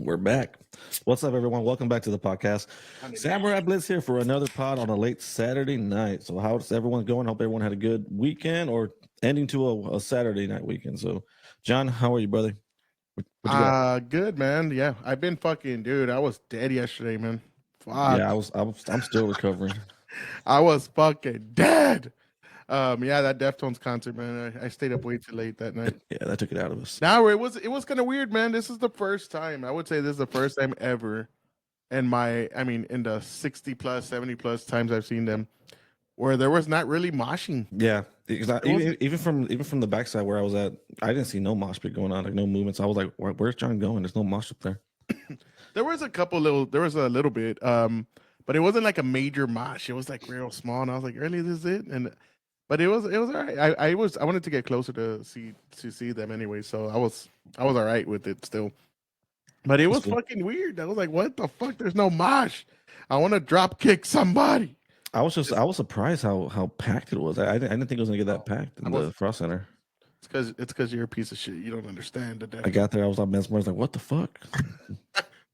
We're back. What's up, everyone? Welcome back to the podcast. Samurai Blitz here for another pod on a late Saturday night. So how's everyone going? Hope everyone had a good weekend or ending to a Saturday night weekend. So, John, how are you, brother? What you got? Good, man. Yeah, I've been fucking, dude. I was dead yesterday, man. Fuck. Yeah, I'm still recovering. I was fucking dead. Yeah, that Deftones concert, man. I stayed up way too late that night. Yeah, that took it out of us. Now it was kind of weird, man. This is the first time. I would say this is the first time ever in the 60 plus, 70 plus times I've seen them where there was not really moshing. Yeah, because even from the backside where I was at, I didn't see no mosh pit going on, like no movements. I was like, "Where's John going? There's no mosh up there." There was a little bit, but it wasn't like a major mosh. It was like real small, and I was like, "Really, this is it?" But it was all right. I wanted to get closer to see them anyway, so I was all right with it still. But it was Cool. fucking weird. I was like, "What the fuck? There's no mosh. I want to drop kick somebody." I was surprised how packed it was. I didn't think it was gonna get that packed in the Frost Center. It's because you're a piece of shit. You don't understand the I got there, I was all mesmerized, like, what the fuck?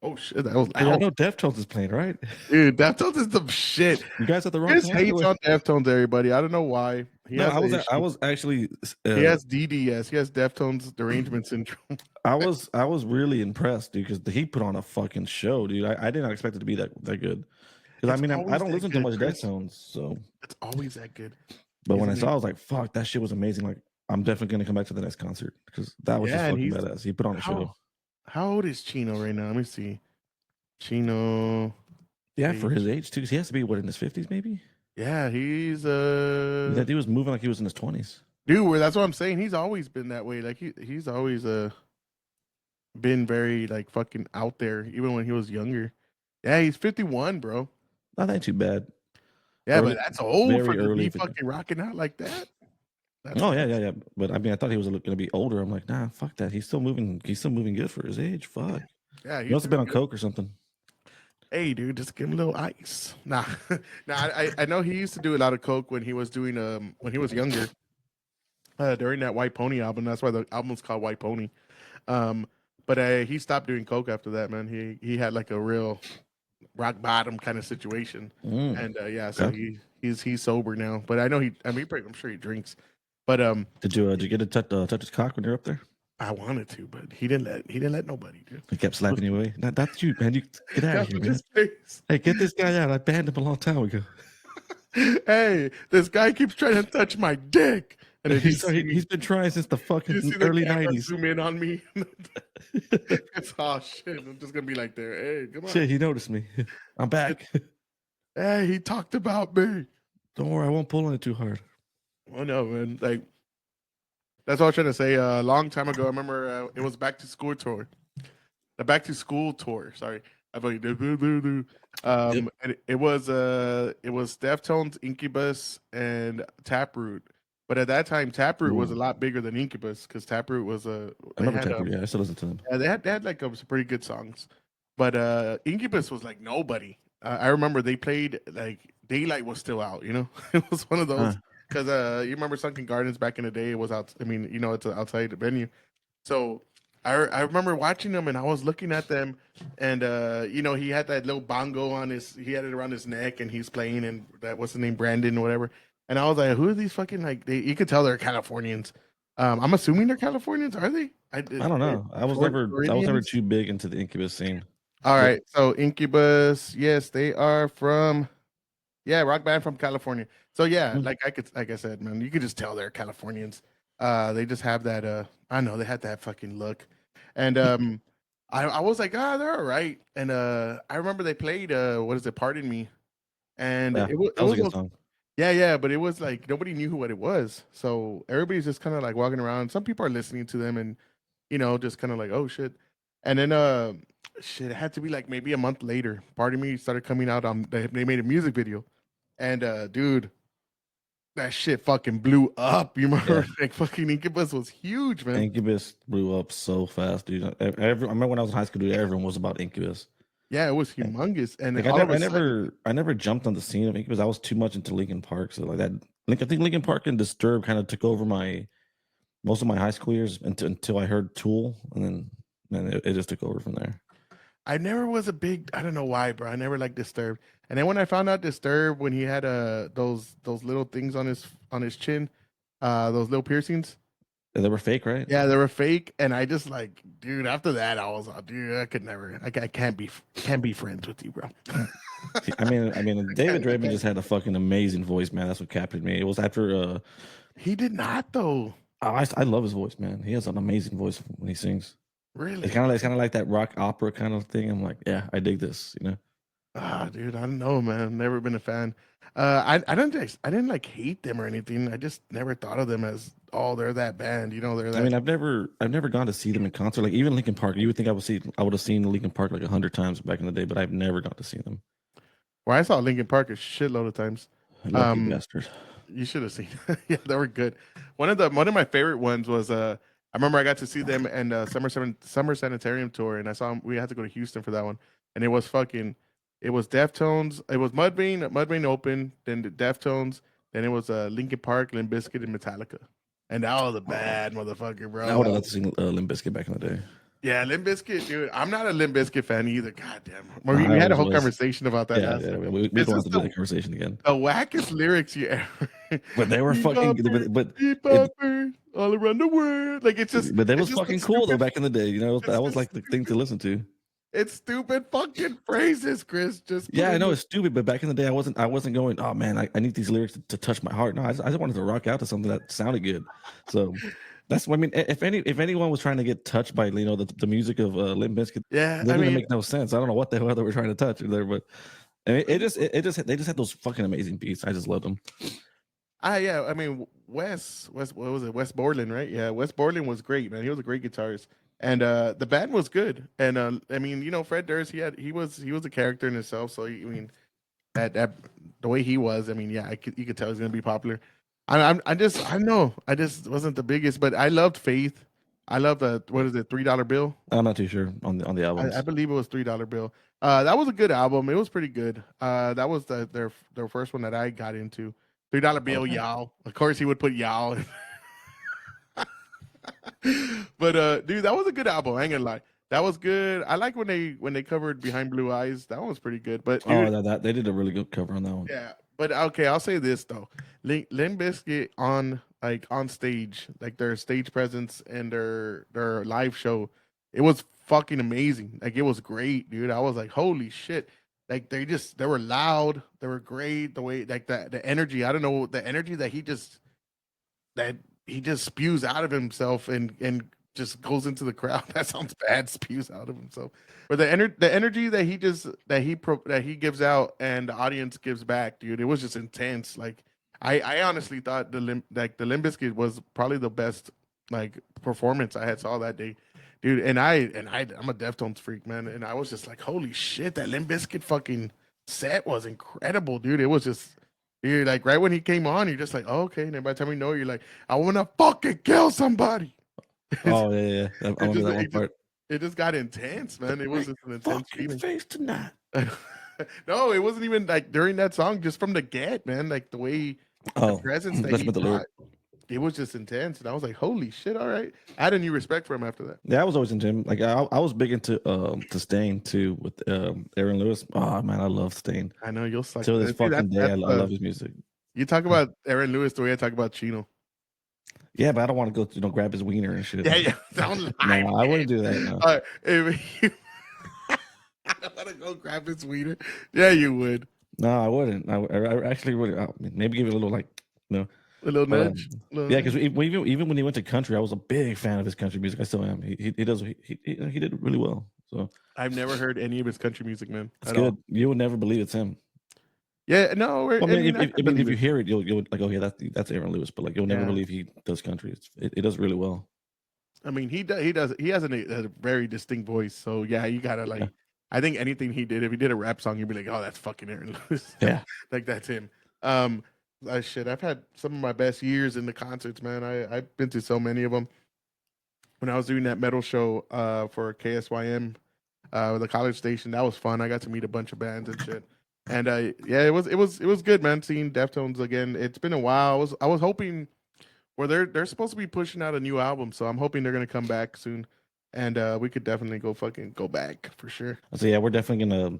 Oh shit, that was Hey, I loud. know Deftones is playing, right? Dude, Deftones is the shit. You guys at the wrong Chris concert? hates on Deftones, everybody. I don't know why. No, I was actually He has DDS. He has Deftones derangement syndrome. I was really impressed, dude, because he put on a fucking show, dude. I did not expect it to be that good. Because I mean, I don't listen to much Deftones, so it's always that good. But when I saw, I was like, "Fuck, that shit was amazing!" Like, I'm definitely gonna come back to the next concert because that was just fucking badass. He put on a show. How old is Chino right now? Let me see. Chino. Yeah, for his age too. He has to be in his 50s, maybe. Yeah, he's That dude was moving like he was in his 20s. Dude, that's what I'm saying. He's always been that way. Like he's always been very like fucking out there, even when he was younger. Yeah, he's 51, bro. Not that too bad. Yeah, but that's old for to be fucking rocking out like that. Yeah. But I mean, I thought he was going to be older. I'm like, nah, fuck that. He's still moving. He's still moving good for his age. Fuck. Yeah, he must have been on coke or something. Hey, dude, just give him a little ice. Nah. I know he used to do a lot of coke when he was doing when he was younger. During that White Pony album, that's why the album's called White Pony. But he stopped doing coke after that, man. He had like a real rock bottom kind of situation, and so he's sober now. But I know I'm sure he drinks. But did you get to touch his cock when you're up there? I wanted to, but he didn't let nobody, dude. He kept slapping you away. That's you, man. You get out of here, man. Hey, get this guy out. I banned him a long time ago. Hey, this guy keeps trying to touch my dick. And he's been trying since the fucking early 90s. Zoom in on me. Oh shit! I'm just gonna be like there. Hey, come on. Shit, he noticed me. I'm back. Hey, he talked about me. Don't worry, I won't pull on it too hard. Oh no, man! Like that's what I was trying to say. A long time ago, I remember it was back to school tour. The back to school tour. Sorry, I thought you did. And it was Deftones, Incubus, and Taproot. But at that time, Taproot was a lot bigger than Incubus because Taproot was a. I remember Taproot. Yeah, I still listen to them. Yeah, they had like some pretty good songs, but Incubus was like nobody. I remember they played like Daylight was still out. You know, it was one of those because you remember Sunken Gardens back in the day. It was out. I mean, it's an outside venue, so. I remember watching them and I was looking at them and he had that little bongo he had it around his neck and he's playing and that what's the name Brandon or whatever and I was like, who are these fucking like you could tell they're Californians. I'm assuming they're Californians, are they? I don't know. I was never too big into the Incubus scene. All right, so Incubus, yes, they are from rock band from California. So yeah, like I said, man, you could just tell they're Californians. They just have that I know they had that fucking look. And I was like, they're all right. And I remember they played what is it, Pardon Me. And it was a good song. Yeah, but it was like nobody knew what it was. So everybody's just kind of like walking around. Some people are listening to them and just kind of like, oh shit. And then it had to be like maybe a month later. Pardon Me started coming out they made a music video. And dude, that shit fucking blew up. You remember? Like fucking Incubus was huge, man. Incubus blew up so fast, dude. I remember when I was in high school, dude, everyone was about Incubus. Yeah, it was humongous. And like, I never jumped on the scene of Incubus. I was too much into Linkin Park, so like that. I think Linkin Park and Disturbed kind of took over most of my high school years until I heard Tool, and then it just took over from there. I never was a big. I don't know why, bro. I never liked Disturbed. And then when I found out Disturbed, when he had those little things on his chin, those little piercings. They were fake, right? Yeah, they were fake, and I just like, dude. After that, I was like, dude, I could never. I can't be friends with you, bro. I mean, David Draymond just had a fucking amazing voice, man. That's what captured me. It was after He did not though. I love his voice, man. He has an amazing voice when he sings. Really? It's kind of like that rock opera kind of thing. I'm like, yeah, I dig this, you know. Ah, dude, I don't know, man. Never been a fan. I didn't like hate them or anything. I just never thought of them as oh, they're that band. You know, they're I that. mean, I've never gone to see them in concert. Like even Linkin Park, you would think I would have seen Linkin Park like 100 times back in the day, but I've never got to see them. Well, I saw Linkin Park a shitload of times. Lucky Um, bastard. you should have seen. Yeah, they were good. One of my favorite ones was I remember I got to see them and Summer Sanitarium tour, and I saw 'em- we had to go to Houston for that one, and it was Deftones, it was Mudvayne open, then the Deftones, then it was Linkin Park, Limp Bizkit, and Metallica, and that was a bad motherfucker, I bro. would have loved to see Limp Bizkit back in the day. Yeah, Limp Bizkit, dude. I'm not a Limp Bizkit fan either. God damn. I We had a always whole was. conversation about that Yeah, last yeah. time. We It's don't have just to do that conversation again. the wackest lyrics you ever. But they were fucking. Bebopper, But it. bebopper, all around the world. Like But that it's was just the fucking cool though stupid. back in the day. You know, It's that was just like the thing to stupid. listen to. It's stupid fucking phrases, Chris. Just put Yeah, I in know the. it's stupid, but back in the day, I wasn't going. Oh man, I need these lyrics to touch my heart. No, I just wanted to rock out to something that sounded good. So that's what I mean. If anyone was trying to get touched by the music of Limp Bizkit, it Yeah, I didn't mean, make no sense. I don't know what the hell they were trying to touch there, but they just had those fucking amazing beats. I just loved them. yeah, I mean, West, what was it? West Borland, right? Yeah, West Borland was great, man. He was a great guitarist, and the band was good. And I mean, you know, Fred Durst, he was a character in himself. So I mean, that the way he was, I mean, yeah, you could tell he's gonna be popular. I know, I just wasn't the biggest, but I loved Faith. I loved the what is it, $3 bill? I'm not too sure on the I albums. believe it was $3 bill. That was a good album. It was pretty good. That was their first one that I got into. $3 bill, Okay. y'all. Of course, he would put y'all. But dude, that was a good album. I ain't gonna lie. That was good. I like when they covered Behind Blue Eyes. That one was pretty good. But dude, Oh, that they did a really good cover on that one. yeah. But okay, I'll say this though. Limp Bizkit on stage, like their stage presence and their live show, it was fucking amazing. Like it was great, dude. I was like, holy shit. Like they were loud, they were great. The way like the energy, I don't know, the energy that he just spews out of himself and just goes into the crowd. That sounds bad, spews out of himself. But the energy that that he gives out and the audience gives back, dude, it was just intense. Like I honestly thought the Limp Bizkit was probably the best like performance I had saw that day. Dude, I'm a Deftones freak, man, and I was just like, holy shit, that Limp Bizkit fucking set was incredible, dude. It was just you're like right when he came on, you're just like, oh, okay. And then by the time you know, you're like, I want to fucking kill somebody. Oh yeah, yeah. I It remember just, that one it just, part. it just got intense, man. It was just an intense Fucking feeling. face tonight. No, it wasn't even like during that song, just from the get, man. Like the Oh, presence that that's he about the lyric. brought, it was just intense. And I was like, holy shit, all right. I had a new respect for him after that. Yeah, I was always into him. Like I was big into Stain too with Aaron Lewis. Oh man, I love Stain. I know you'll suck. Till this See, fucking day, I love his music. you talk about Aaron Lewis the way I talk about Chino. Yeah, but I don't want to go, grab his wiener and shit. Yeah, yeah. Don't lie. No, I wouldn't do that. No, If you, I don't want to go grab his wiener. Yeah, you would. no, I wouldn't. I actually would. Maybe give it a little like, you know. A little But, nudge. Little yeah, nudge. because even when he went to country, I was a big fan of his country music. I still am. He did really well. So I've never heard any of his country music, man. it's At good. all. You will never believe it's him. Yeah, no, Well, I mean, I can believe if you it. hear it, you'll like, oh yeah, that's Aaron Lewis. But like, you'll never Yeah. believe he does country. It does really well. I mean, he has a very distinct voice. So yeah, you gotta Yeah. like. I think anything he did, if he did a rap song, you'd be like, oh, that's fucking Aaron Lewis. Yeah. Like that's him. Um, shit, I've had some of my best years in the concerts, man. I've been to so many of them. When I was doing that metal show for KSYM, the college station, that was fun. I got to meet a bunch of bands and shit. And yeah, it was good, man. Seeing Deftones again. It's been a while. I was hoping, well, they're supposed to be pushing out a new album, so I'm hoping they're gonna come back soon. and we could definitely go back for sure. So yeah, we're definitely gonna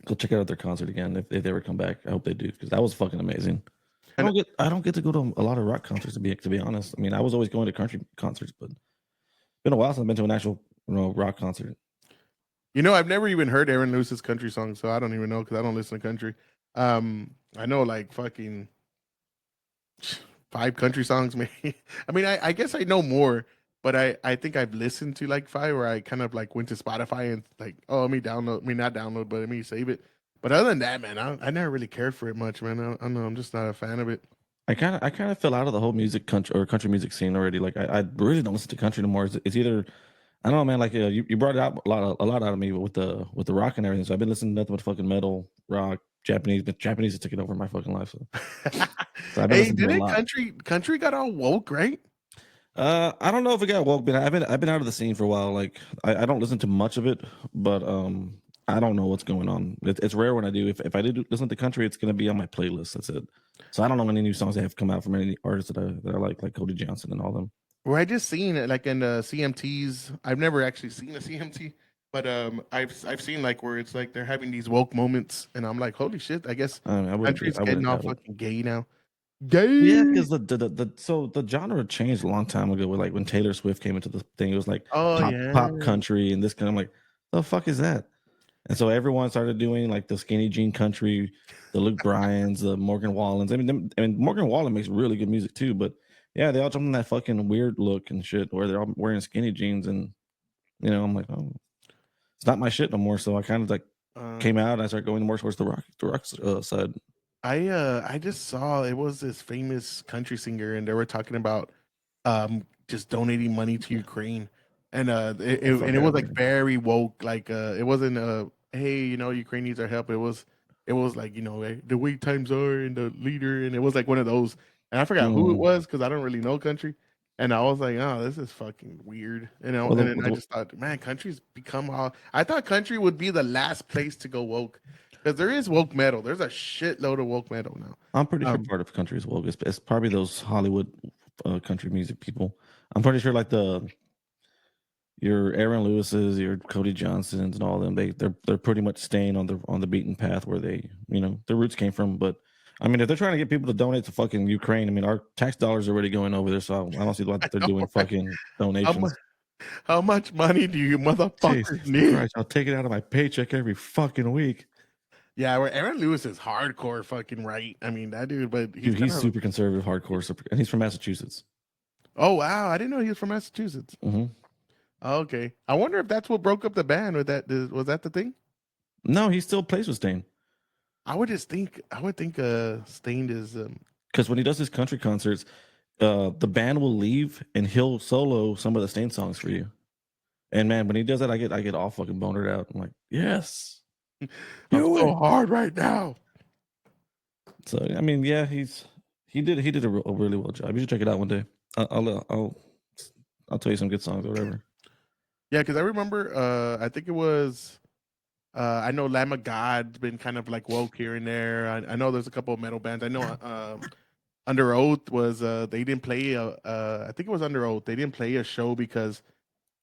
go check out their concert again if they ever come back. I hope they do because that was fucking amazing. And I don't get to go to a lot of rock concerts to be honest. I mean, I was always going to country concerts, but it's been a while since I've been to an actual rock concert. I've never even heard Aaron Lewis's country song, so I don't even know because I don't listen to country. I know like fucking 5 country songs, maybe. I mean, I guess I know more, but I think I've listened to like 5, where I kind of like went to Spotify and like, oh, let me download, I mean, not download, but let me save it. But other than that, man, I never really cared for it much, man. I don't know, I'm just not a fan of it. I kind of fell out of the whole country music scene already. Like I really don't listen to country anymore. It's either I don't know, man. Like you brought it out a lot out of me with the rock and everything. So I've been listening to nothing but fucking metal, rock, Japanese. But Japanese is taking over my fucking life. So I've been Hey, listening to a didn't lot. country got all woke, right? I don't know if it got woke, but I've been out of the scene for a while. Like I don't listen to much of it, but I don't know what's going on. It's rare when I do. If I did listen to country, it's gonna be on my playlist. That's it. So I don't know any new songs that have come out from any artists that I like Cody Johnson and all them. Where I just seen it like in the CMTs. I've never actually seen a CMT, but I've seen like where it's like they're having these woke moments, and I'm like, holy shit! I guess country's I getting wouldn't all doubt it. fucking gay now. Yeah, Gay. because the genre changed a long time ago. With like when Taylor Swift came into the thing, it was like Oh yeah. pop country and this kind. I'm like, the fuck is that? And so everyone started doing like the skinny jean country, the Luke Bryans, the Morgan Wallens. I mean Morgan Wallen makes really good music too. But yeah, they all jumped in that fucking weird look and shit where they're all wearing skinny jeans and I'm like, oh, it's not my shit no more. So I kind of like came out and I started going more towards the rock side. I just saw it was this famous country singer, and they were talking about just donating money to Ukraine, and The fuck it out was of like here. very woke. Like it wasn't hey, Ukraine needs our help. It was like the wait times are and the leader, and it was like one of those. And I forgot who it Mm. was because I don't really know country. And I was like, oh, this is fucking weird, Well, And then I just thought, man, country's become all. I thought country would be the last place to go woke because there is woke metal. There's a shitload of woke metal now. I'm pretty sure Um, part of country is woke. It's probably those Hollywood country music people. I'm pretty sure like your Aaron Lewis's, your Cody Johnsons, and all them. They're pretty much staying on the beaten path where they their roots came from. But I mean, if they're trying to get people to donate to fucking Ukraine, I mean, our tax dollars are already going over there, so I don't see why I they're know, doing right? fucking How much? donations. How much money do you motherfuckers Jesus need? Christ, I'll take it out of my paycheck every fucking week. Yeah, where Aaron Lewis is hardcore fucking right. I mean that dude, but he's Dude, kind he's of. super conservative, hardcore, and he's from Massachusetts. Oh wow, I didn't know he was from Massachusetts. Hmm. Oh, okay, I wonder if that's what broke up the band. With that, was that the thing? No, he still plays with Stain. I would think Stained is Because when he does his country concerts, the band will leave and he'll solo some of the Stain songs for you. And man, when he does that, I get all fucking bonered out. I'm like, yes, I'm do so it. hard right now. So I mean, yeah, he did a really well job. You should check it out one day. I'll tell you some good songs or whatever. Yeah, because I remember I think it was I know Lamb of God's been kind of like woke here and there. I know there's a couple of metal bands. I know Under Oath was they didn't play I think it was Under Oath. They didn't play a show because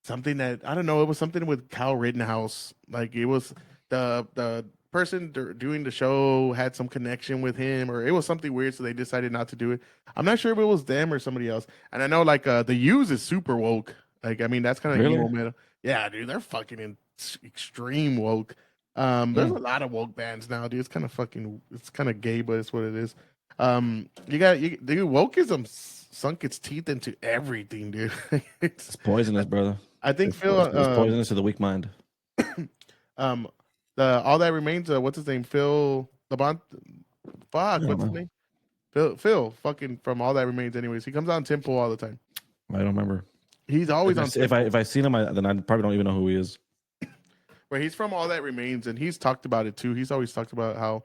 something that I don't know. It was something with Kyle Rittenhouse. Like it was the person doing the show had some connection with him, or it was something weird, so they decided not to do it. I'm not sure if it was them or somebody else. And I know like the Use is super woke. Like I mean that's kind of emo Really? metal. Yeah, dude, they're fucking extreme woke. There's a Mm. lot of woke bands now, dude. It's kind of gay, but it's what it is. Dude, wokeism sunk its teeth into everything, dude. It's poisonous, brother. I think Phil, It's poisonous to the weak mind. um, the All That Remains. What's his name? Phil Labont. I Fuck, don't what's his know. name? Phil, fucking from All That Remains. Anyways, he comes on Temple all the time. I don't remember. He's always on Temple. If I seen him, then I probably don't even know who he is. Where he's from All That Remains, and he's talked about it too. He's always talked about how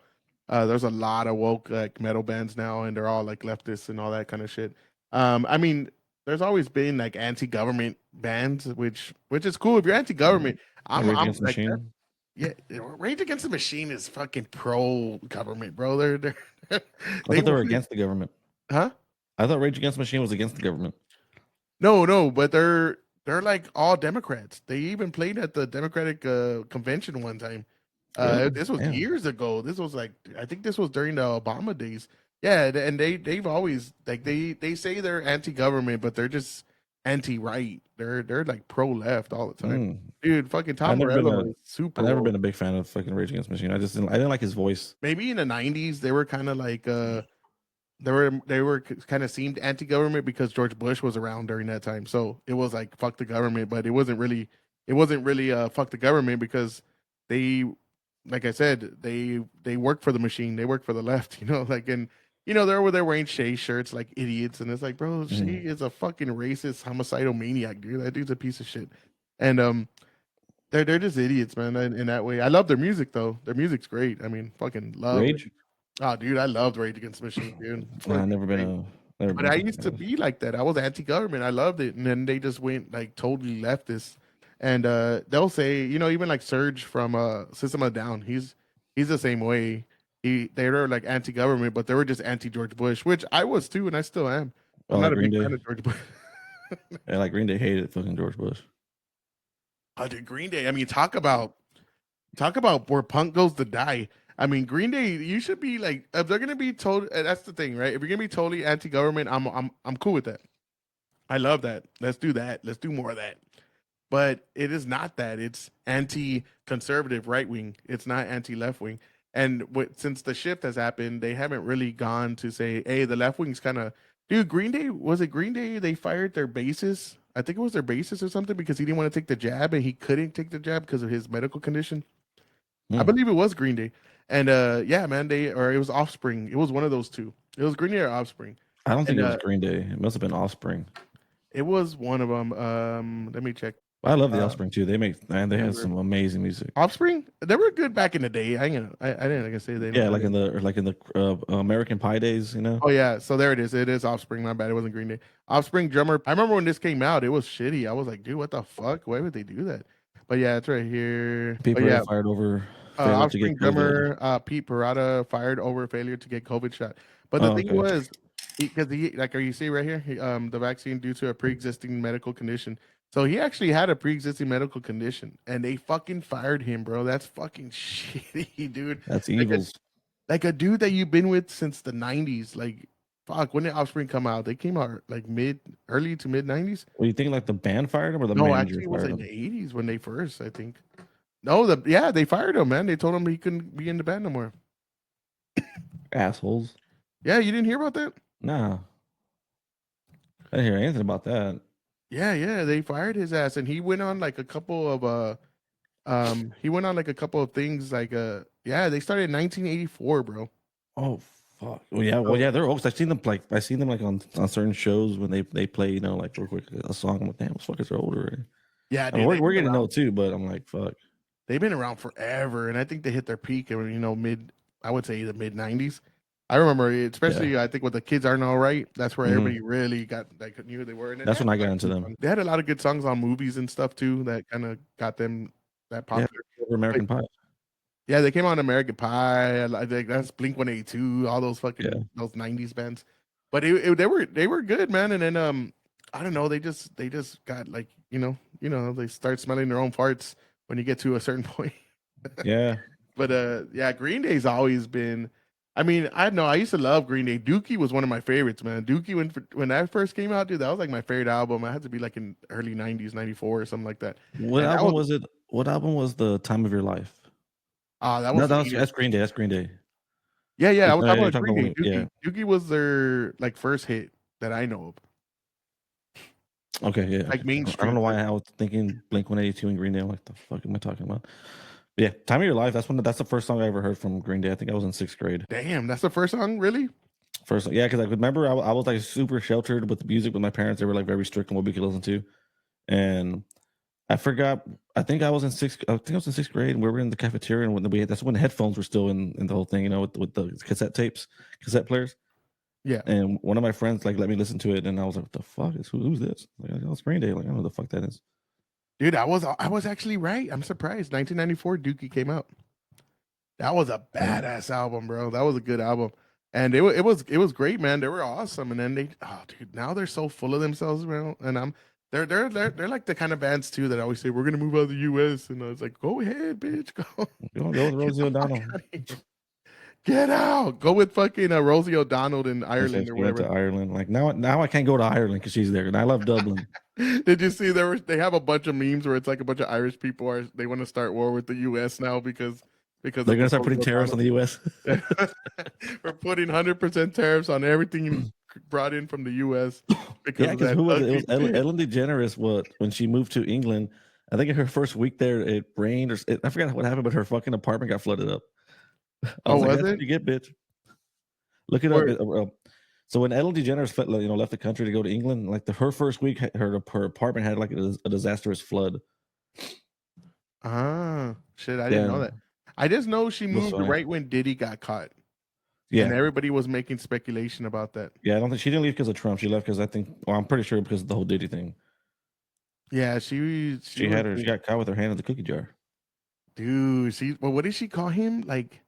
there's a lot of woke like metal bands now, and they're all like leftists and all that kind of shit. I mean, there's always been like anti-government bands, which is cool. If you're anti-government, Rage I'm Against the like Machine. yeah, Rage Against the Machine is fucking pro government, bro. They're I they thought they were will, against the government. huh? I thought Rage Against the Machine was against the government. No, but they're they're like all Democrats. They even played at the Democratic convention one time. Really? This was Damn. years ago. This was like I think this was during the Obama days. Yeah, and they've always like they say they're anti-government, but they're just anti-right. They're like pro-left all the time. Mm. Dude, fucking I've Tom never been Morello a is super I've never woke. been a big fan of fucking Rage Against the Machine. I didn't like his voice. Maybe in the '90s they were kind of like they were kind of seemed anti-government because George Bush was around during that time. So it was like fuck the government, but it wasn't really fuck the government because they like I said, they work for the machine. They work for the left, like and they're over there wearing Shay shirts like idiots, and it's like, bro, Shay Mhm. is a fucking racist, homicidal maniac, dude. That dude's a piece of shit. And they're just idiots, man, in that way. I love their music though. Their music's great. I mean, fucking love. Rage? Oh, dude, I loved Rage Against the Machine, dude. It's Nah, fucking great. never But been a I big used fan to of. be like that. I was anti-government. I loved it, and then they just went like totally leftist. And they'll say, even like Serge from System of a Down, he's the same way. They were like anti-government, but they were just anti-George Bush, which I was too, and I still am. Oh, I'm like not a Green big fan Day. of George Bush. Yeah, like Green Day hated fucking George Bush. Oh, dude, Green Day. I mean, talk about where punk goes to die. I mean, Green Day. You should be like, if they're gonna be told. That's the thing, right? If you're gonna be totally anti-government, I'm cool with that. I love that. Let's do that. Let's do more of that. But it is not that. It's anti-conservative right wing. It's not anti-left wing. And since the shift has happened, they haven't really gone to say, "Hey, the left wing's kind of." Dude, Green Day was it Green Day? They fired their bassist. I think it was their bassist or something because he didn't want to take the jab and he couldn't take the jab because of his medical condition. I Hmm. believe it was Green Day. And yeah, man, it was Offspring. It was one of those two. It was Green Day or Offspring. I don't think And it was Green Day. It must have been Offspring. it was one of them. Let me check. I love the Uh, Offspring too. They had remember some amazing music. Offspring? They were good back in the day. I didn't like I say they Yeah, I didn't. like in the American Pie days, you know. Oh yeah, so there it is. It is Offspring. My bad. It wasn't Green Day. Offspring drummer. I remember when this came out. It was shitty. I was like, dude, what the fuck? Why would they do that? But yeah, it's right here. But People are yeah, fired over failure to Offspring get COVID. drummer Pete Parada fired over failure to get COVID shot. But the Oh, thing okay. was, because he like, are you see right here, the vaccine due to a pre-existing medical condition. So he actually had a pre-existing medical condition, and they fucking fired him, bro. That's fucking shitty, dude. That's Like a evils. like a dude that you've been with since the '90s. Like, fuck, when did Offspring come out? They came out like early to mid '90s. Well, you think like the band fired him or the No, manager actually, it was fired in the him? '80s when they first, I think. No, they fired him, man. They told him he couldn't be in the band no more. Assholes. Yeah, you didn't hear about that? Nah, I didn't hear anything about that. Yeah, they fired his ass, and he went on like a couple of he went on like a couple of things like yeah, they started in 1984, bro. Oh fuck. Well So yeah, they're old. I seen them like on certain shows when they play, you know, like real quick a song. I'm like, damn, those fuckers are older already. yeah, I mean, dude, they've we're been getting around. old too, but I'm like, fuck. They've been around forever, and I think they hit their peak in I would say the mid '90s. I remember, Yeah. especially I think with the kids aren't all right. That's where Hmm. everybody really got like knew who they were, and then That's when I got into them. they had a lot of good songs on movies and stuff too that kind of got them that Yeah, popular. over But American Pie. yeah, they came on American Pie. I think that's Blink 182, all those Yeah. fucking those '90s bands. But they were good, man. And then I don't know, they just got like they start smelling their own farts when you get to a certain point. Yeah. But yeah, Green Day's always been. I mean, I know I used to love Green Day. Dookie was one of my favorites, man. Dookie when that first came out, dude, that was like my favorite album. I had to be like in early '90s, '94 or something like that. What And that album was was it? What album was the Time of Your Life? that No, was later. that's Green Day. That's Green Day. Yeah, I was talking You're about talking Green about Day. yeah. Dookie was their like first hit that I know of, Okay, yeah. like Okay. I don't mainstream know why first. I was thinking Blink 182 and Green Day. I'm like, the fuck am I talking about? But yeah, Time of Your Life. That's the first song I ever heard from Green Day. I think I was in sixth grade. Damn, that's the first song, really? First, yeah, because I remember I was like super sheltered with the music with my parents. They were like very strict on what we could listen to, and I forgot. I think I was in sixth grade, and we were in the cafeteria, and that's when the headphones were still in the whole thing, you know, with the cassette players. Yeah, And one of my friends like let me listen to it, and I was like, "What the fuck is who's this?" Like, oh, it's Green Day. Like, I don't know what the fuck that is. dude, I was actually right. I'm surprised. 1994, Dookie came out. That was a Yeah. badass album, bro. That was a good album, and it was great, man. They were awesome, and then dude, now they're so full of themselves, bro. And They're like the kind of bands too that always say we're gonna move out of the U.S. and I was like, go ahead, bitch, go. Go with Get Rosie the fuck O'Donnell. out of here. Get out. Go with fucking Rosie O'Donnell in I said Ireland or she went to whatever. Ireland. Like now I can't go to Ireland because she's there, and I love Dublin. Did you see they have a bunch of memes where it's like a bunch of Irish people they want to start war with the U.S. now because They're of gonna the start Rosie putting tariffs on O'Donnell. the U.S. We're putting 100% tariffs on everything brought in from the U.S. Yeah, because of because that who was it? It ugly was bitch. Ellen DeGeneres. What when she moved to England? I think in her first week there, it rained I forgot what happened, but her fucking apartment got flooded up. I Oh, was like, was "That's what it? you get, bitch." Look it up. Where? So when Ellen DeGeneres left the country to go to England, like her first week, her apartment had like a disastrous flood. Ah, shit, I didn't Yeah, know that. I just know she it was moved funny. right when Diddy got caught, and Yeah, everybody was making speculation about that. yeah. I don't think she didn't leave because of Trump. She left because I think. Well, I'm pretty sure because of the whole Diddy thing. Yeah, she She was, had her. She got caught with her hand in the cookie jar. dude. Well, what did she call him? Like,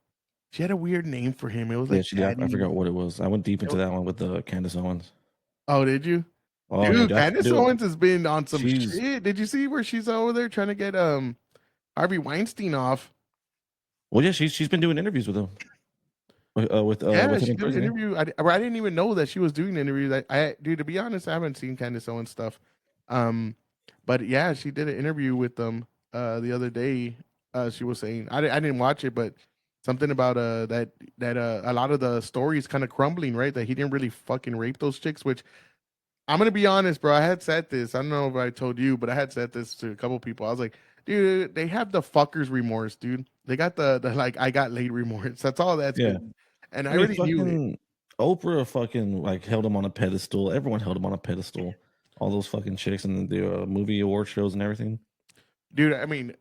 she had a weird name for him. It was Yeah, like she did. I Daddy. forgot what it was. I went deep into that one with Candace Owens. Oh, did you? Oh yeah, Dude, Candace dude. Owens has been on some She's shit. Did you see where she's over there trying to get Harvey Weinstein off? well, yeah. She's been doing interviews with him. Yeah, With him she in did an prison. Yeah. interview. I didn't even know that she was doing interviews. Dude, to be honest, I haven't seen Candace Owens stuff. Um, but yeah, she did an interview with them the other day. She was saying I didn't watch it, but something about that a lot of the stories kind of crumbling, right? That he didn't really fucking rape those chicks, which I'm gonna be honest, bro. I had said this. I don't know if I told you, but I had said this to a couple people. I was like, dude, they have the fuckers remorse, dude. They got the like I got laid remorse. That's all that's Yeah. been. And I I mean, already knew it. fucking Oprah fucking like held him on a pedestal. Everyone held him on a pedestal. All those fucking chicks and the movie award shows and everything. Dude, I mean,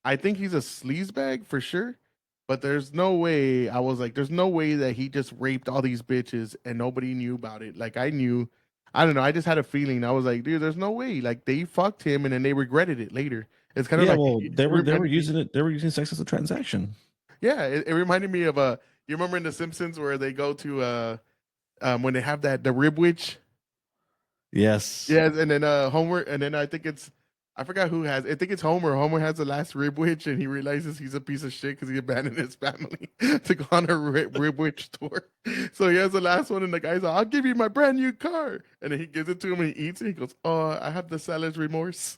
I think he's a sleazebag for sure. But there's no way I was like, there's no way that he just raped all these bitches and nobody knew about it. Like I knew, I don't know. I just had a feeling. I was like, dude, there's no way. Like they fucked him and then they regretted it later. It's kind of Yeah, like well, it they were reminded me. using it. They were using sex as a transaction. Yeah, it reminded me of you remember in The Simpsons where they go to when they have the rib witch? Yes, Yes, and then Homer, and then I think it's I forgot who has. I think it's Homer. Homer has the last rib witch, and he realizes he's a piece of shit because he abandoned his family to go on a rib witch tour. So he has the last one, and the guy's like, "I'll give you my brand new car," and then he gives it to him, and he eats it. He goes, "Oh, I have the seller's remorse."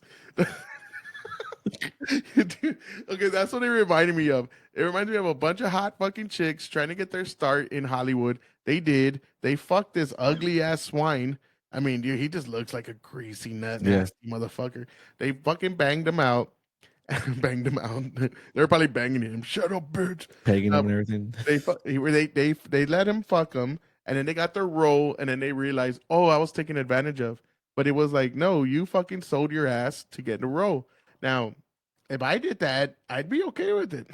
Dude, okay, that's what it reminded me of. It reminded me of a bunch of hot fucking chicks trying to get their start in Hollywood. They did. They fucked this ugly ass swine. I mean, dude, he just looks like a greasy, yeah, nasty motherfucker. They fucking banged him out. Banged him out. They're probably banging him. Shut up, bitch. pegging Uh, him and everything. they let him fuck him, and then they got their role, and then they realized, oh, I was taken advantage of. But it was like, no, you fucking sold your ass to get the role. Now, if I did that, I'd be okay with it.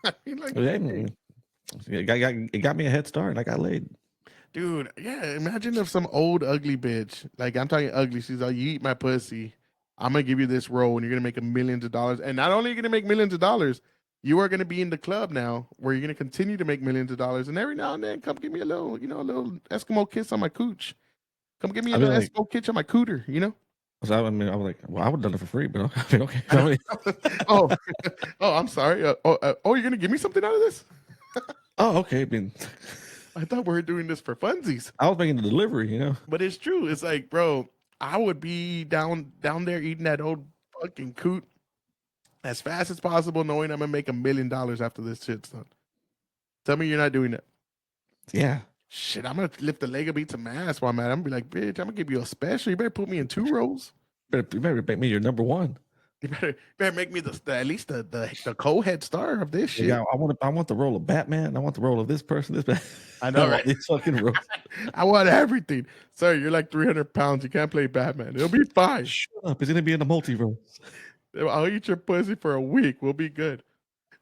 I mean, like, Yeah, hey, it got me a head start, and I got laid. dude, yeah, imagine if some old ugly bitch, like I'm talking ugly, she's like, you eat my pussy, I'm gonna give you this role, and you're gonna make millions of dollars. And not only are you gonna make millions of dollars, you are gonna be in the club now where you're gonna continue to make millions of dollars. And every now and then, come give me a little, a little Eskimo kiss on my cooch. Come give me a I mean, little like, Eskimo kiss on my cooter. so I mean, I was like, well, I would have done it for free, but I mean, okay. I mean, Oh, oh, I'm sorry. You're gonna give me something out of this? oh, okay. I mean, I thought we were doing this for funsies. I was making the delivery. But it's true. It's like, bro, I would be down there eating that old fucking coot as fast as possible, knowing I'm gonna make $1 million after this shit's done. Tell me you're not doing that. Yeah. Shit, I'm gonna lift the leg up, eat some ass while I'm at it. I'm gonna be like, bitch, I'm gonna give you a special. You better put me in 2 rows. You better make me your number one. You better make me at least the co-head star of this Like, shit. I want the role of Batman. I want the role of this person. I I know, want right? these fucking roles. I want everything. Sir, you're like 300 pounds. You can't play Batman. It'll be fine. Shut up. He's gonna be in the multiverse. I'll eat your pussy for a week. We'll be good.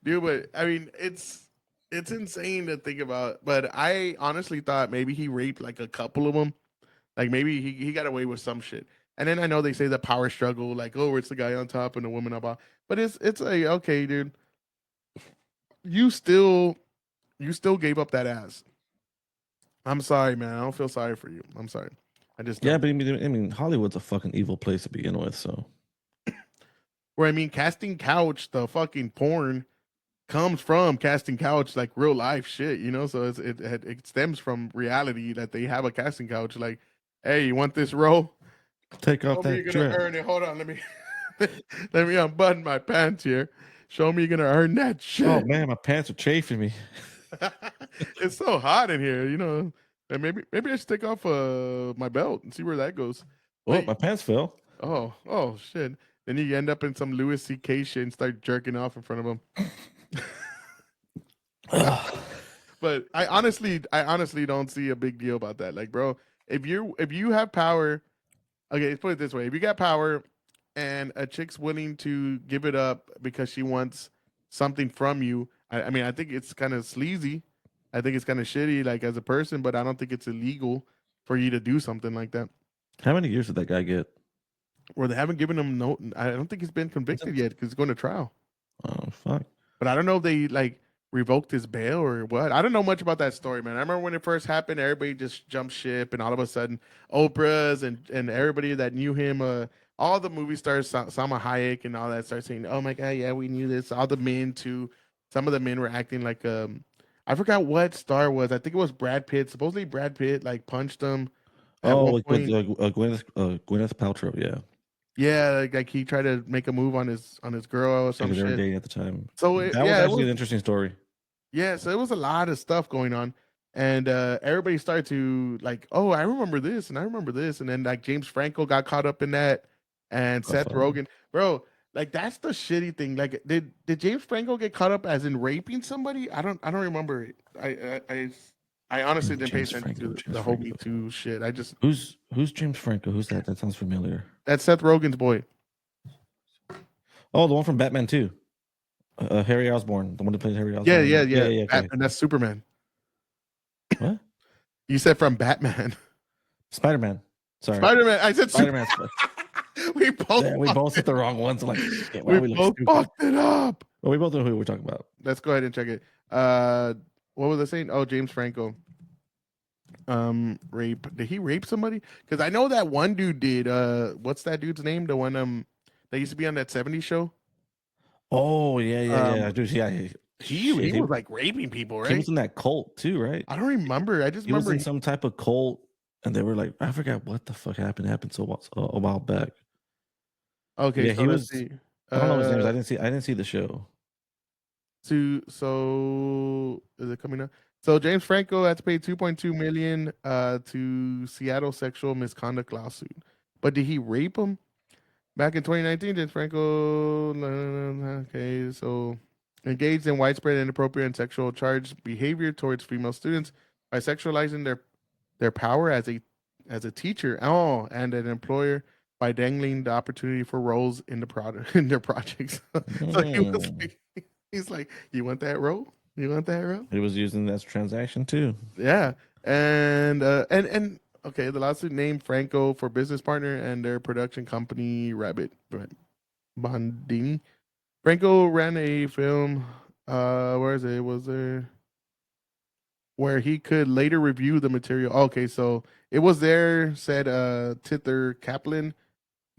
Dude, but I mean, it's insane to think about. But I honestly thought maybe he raped like a couple of them. Like maybe he got away with some shit. And then I know they say the power struggle, like, oh, it's the guy on top and the woman on bottom. But it's like, okay, dude, you still you still gave up that ass. I'm sorry, man. I don't feel sorry for you. I'm sorry. I just Yeah, don't. but I mean, Hollywood's a fucking evil place to begin with. So Where I mean, casting couch, the fucking porn comes from casting couch, like real life shit, you know. So it stems from reality that they have a casting couch. Like, hey, you want this role? take off Show me that you're gonna dress. earn it. Hold on, let me let me unbutton my pants here. Show me you're gonna earn that Oh shit. man, my pants are chafing me. It's so hot in here, you know. And maybe I should take off my belt and see where that goes. Oh, But my pants fell. oh shit. Then you end up in some Louis C.K. shit and start jerking off in front of him. But I honestly don't see a big deal about that. Like, bro, if you have power, okay, let's put it this way: if you got power and a chick's willing to give it up because she wants something from you, I mean, I think it's kind of sleazy. I think it's kind of shitty, like as a person, but I don't think it's illegal for you to do something like that. How many years did that guy get? Or they haven't given him no. I don't think he's been convicted yet because he's going to trial. Oh fuck. But I don't know if they like revoked his bail or what. I don't know much about that story, man. I remember when it first happened, everybody just jumped ship, and all of a sudden, Oprah's and everybody that knew him, all the movie stars, Salma Hayek and all that, start saying, "Oh my god, yeah, we knew this." All the men too. Some of the men were acting like I forgot what star was. I think it was Brad Pitt. Supposedly Brad Pitt like punched him at Oh, one with point. Gwyneth Paltrow, yeah, Yeah, like he tried to make a move on his girl or some because they were shit. dating at the time. So That was yeah, it actually was. an interesting story. Yeah, so it was a lot of stuff going on. And everybody started to like, oh, I remember this and I remember this. And then like James Franco got caught up in that and Oh, Seth fuck. Rogen. Bro, like that's the shitty thing. Like did James Franco get caught up as in raping somebody? I don't remember it. I honestly didn't pay James attention Franco. to James the whole Me Franco. Too shit. I just Who's James Franco? Who's that? That sounds familiar. that's Seth Rogen's boy. Oh, the one from Batman 2. Harry Osborn, the one that plays Harry Yeah, Osborn. yeah, Yeah, yeah. yeah, okay. Batman, that's Superman. What? You said from Batman. Spider-Man. Sorry. Spider-Man. I said Spider-Man. we both Yeah, we both said the wrong ones. I'm like, shit, wow, we we look both stupid. fucked it up. Well, we both know who we're talking about. Let's go ahead and check it. What was I saying? Oh, James Franco. Rape. Did he rape somebody? Because I know that one dude did. What's that dude's name? The one that used to be on that '70s show. Oh, yeah, yeah, yeah. I Um, do. Yeah, he was like raping people, he right? was in that cult too, right? I don't remember. I just He was remember. in some type of cult, and they were like, I forgot what the fuck happened. It happened a while back. Okay, Yeah, so he let's was. see. I don't know his names. Uh, I didn't see the show. so is it coming up? So James Franco had to pay 2.2 million to Seattle sexual misconduct lawsuit. But did he rape him? Back in 2019, James Franco, okay, so engaged in widespread inappropriate and sexual charged behavior towards female students by sexualizing their power as a teacher, oh, and an employer by dangling the opportunity for roles in the product in their projects. So he was Mm. like, he's like, you want that role? You want that role? He was using that transaction too. Yeah, and okay, the lawsuit named Franco for business partner and their production company Rabbit Bondini. Franco ran a film. Where is it? Was there where he could later review the material? Okay, so it was there. Said Tither Kaplan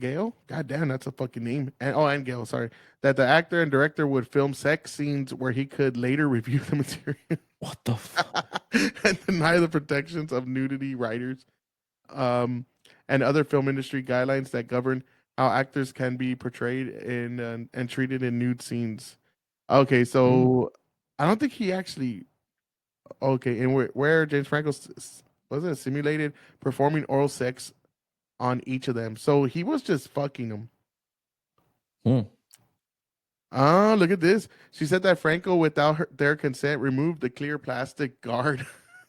Gale. God damn, that's a fucking name. And Gale. Sorry, that the actor and director would film sex scenes where he could later review the material What the fuck? and deny the protections of nudity writers um, and other film industry guidelines that govern how actors can be portrayed in and treated in nude scenes. Okay, Mm. so I don't think he actually. Okay, and where James Franco was it simulated performing oral sex on each of them, so he was just fucking them. Mm. Ah, look at this. She said that Franco, without their consent, removed the clear plastic guard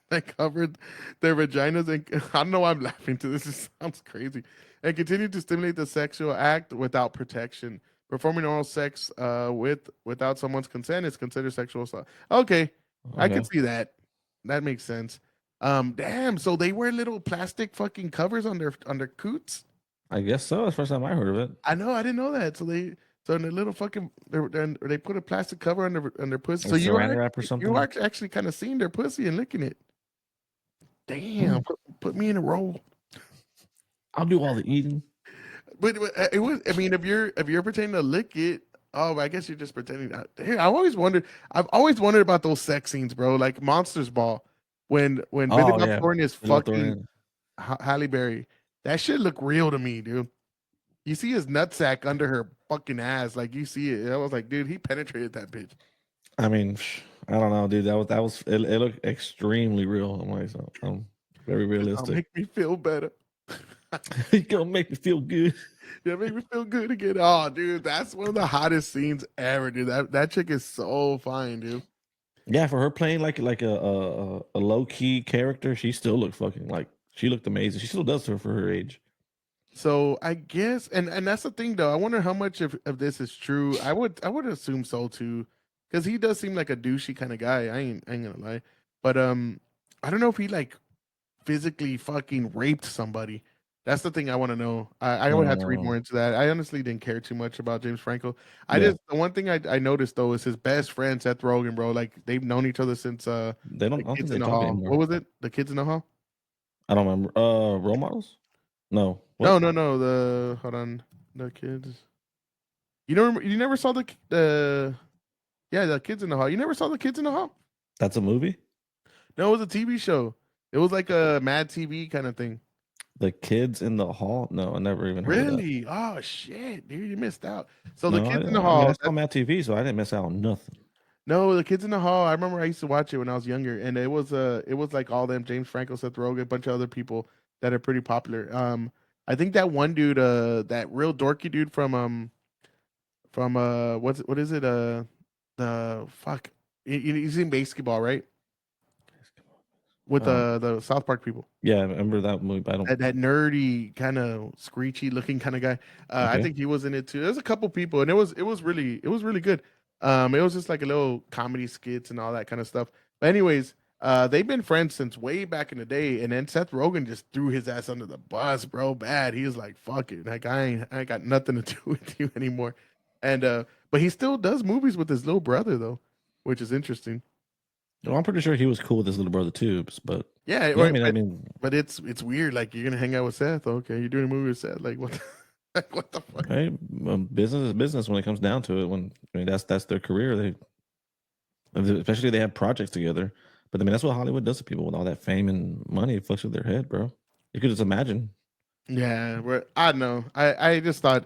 that covered their vaginas. And I don't know why I'm laughing to this. It sounds crazy. And continued to stimulate the sexual act without protection. Performing oral sex without someone's consent is considered sexual assault. Okay, I Okay. could see that. That makes sense. Damn. So they wear little plastic fucking covers on their coots. I guess so. That's the first time I heard of it. I know, I didn't know that. So in the little fucking they put a plastic cover on their pussy. So Like saran wrap or you are something. actually kind of seeing their pussy and licking it. Hmm. Damn, put me in a role. I'll do all the eating. But it was. I mean, if you're pretending to lick it, oh, I guess you're just pretending. Hey, I've always wondered. I've always wondered about those sex scenes, bro. Like Monsters Ball, when Billy Oh Bob yeah, Thornton is Little fucking Thornton. Halle Berry. That shit look real to me, dude. You see his nutsack under her fucking ass, like you see it. I was like, dude, he penetrated that bitch. I mean, I don't know, dude. That was it looked extremely real. I'm like, so, very I'll realistic. make me feel better. It's gonna make me feel good. Yeah, make me feel good again. Oh, dude, that's one of the hottest scenes ever, dude. That chick is so fine, dude. Yeah, for her playing like a low key character, she still looked fucking like she looked amazing. She still does for her age. So I guess, and that's the thing though. I wonder how much of this is true. I would assume so too, because he does seem like a douchey kind of guy. I ain't gonna lie, but I don't know if he like physically fucking raped somebody. That's the thing I want to know. I would have to read more Um, into that. I honestly didn't care too much about James Franco. yeah, The one thing I noticed though is his best friend Seth Rogen, bro. Like they've known each other since they don't. the I don't think Kids they in the talk Hall. What anymore. was it? The Kids in the Hall? I don't remember. Role models? No. No, What? no, no. The hold on, the kids. You know, you never saw the yeah, the Kids in the Hall. You never saw the Kids in the Hall? That's a movie. No, it was a TV show. It was like a Mad TV kind of thing. The Kids in the Hall. No, I never even heard of that. Really? Oh shit, dude, you missed out. So the No, Kids in the I mean I Hall. saw Matt TV, so I didn't miss out on nothing. No, the Kids in the Hall. I remember I used to watch it when I was younger, and it was like all them James Franco, Seth Rogen, a bunch of other people that are pretty popular. I think that one dude, that real dorky dude from what is it, the fuck, he's in basketball, right? With Um, the South Park people. yeah, I remember that movie, but I don't. That nerdy kind of screechy looking kind of guy. I Okay. think he was in it too. There's a couple people, and it was really good. It was just like a little comedy skits and all that kind of stuff. But anyways, they've been friends since way back in the day, and then Seth Rogen just threw his ass under the bus, bro. Bad. He was like, "Fuck it, like I ain't got nothing to do with you anymore." And but he still does movies with his little brother though, which is interesting. Well, I'm pretty sure he was cool with his little brother too, but Yeah, yeah, right, I but mean, it's weird. Like you're gonna hang out with Seth. Okay, you're doing a movie with Seth. Like what? Like what the fuck? hey, business is business when it comes down to it. When I mean that's their career. They especially they have projects together. But I mean that's what Hollywood does to people with all that fame and money. It fucks with their head, bro. You could just imagine. Yeah, I don't know. I just thought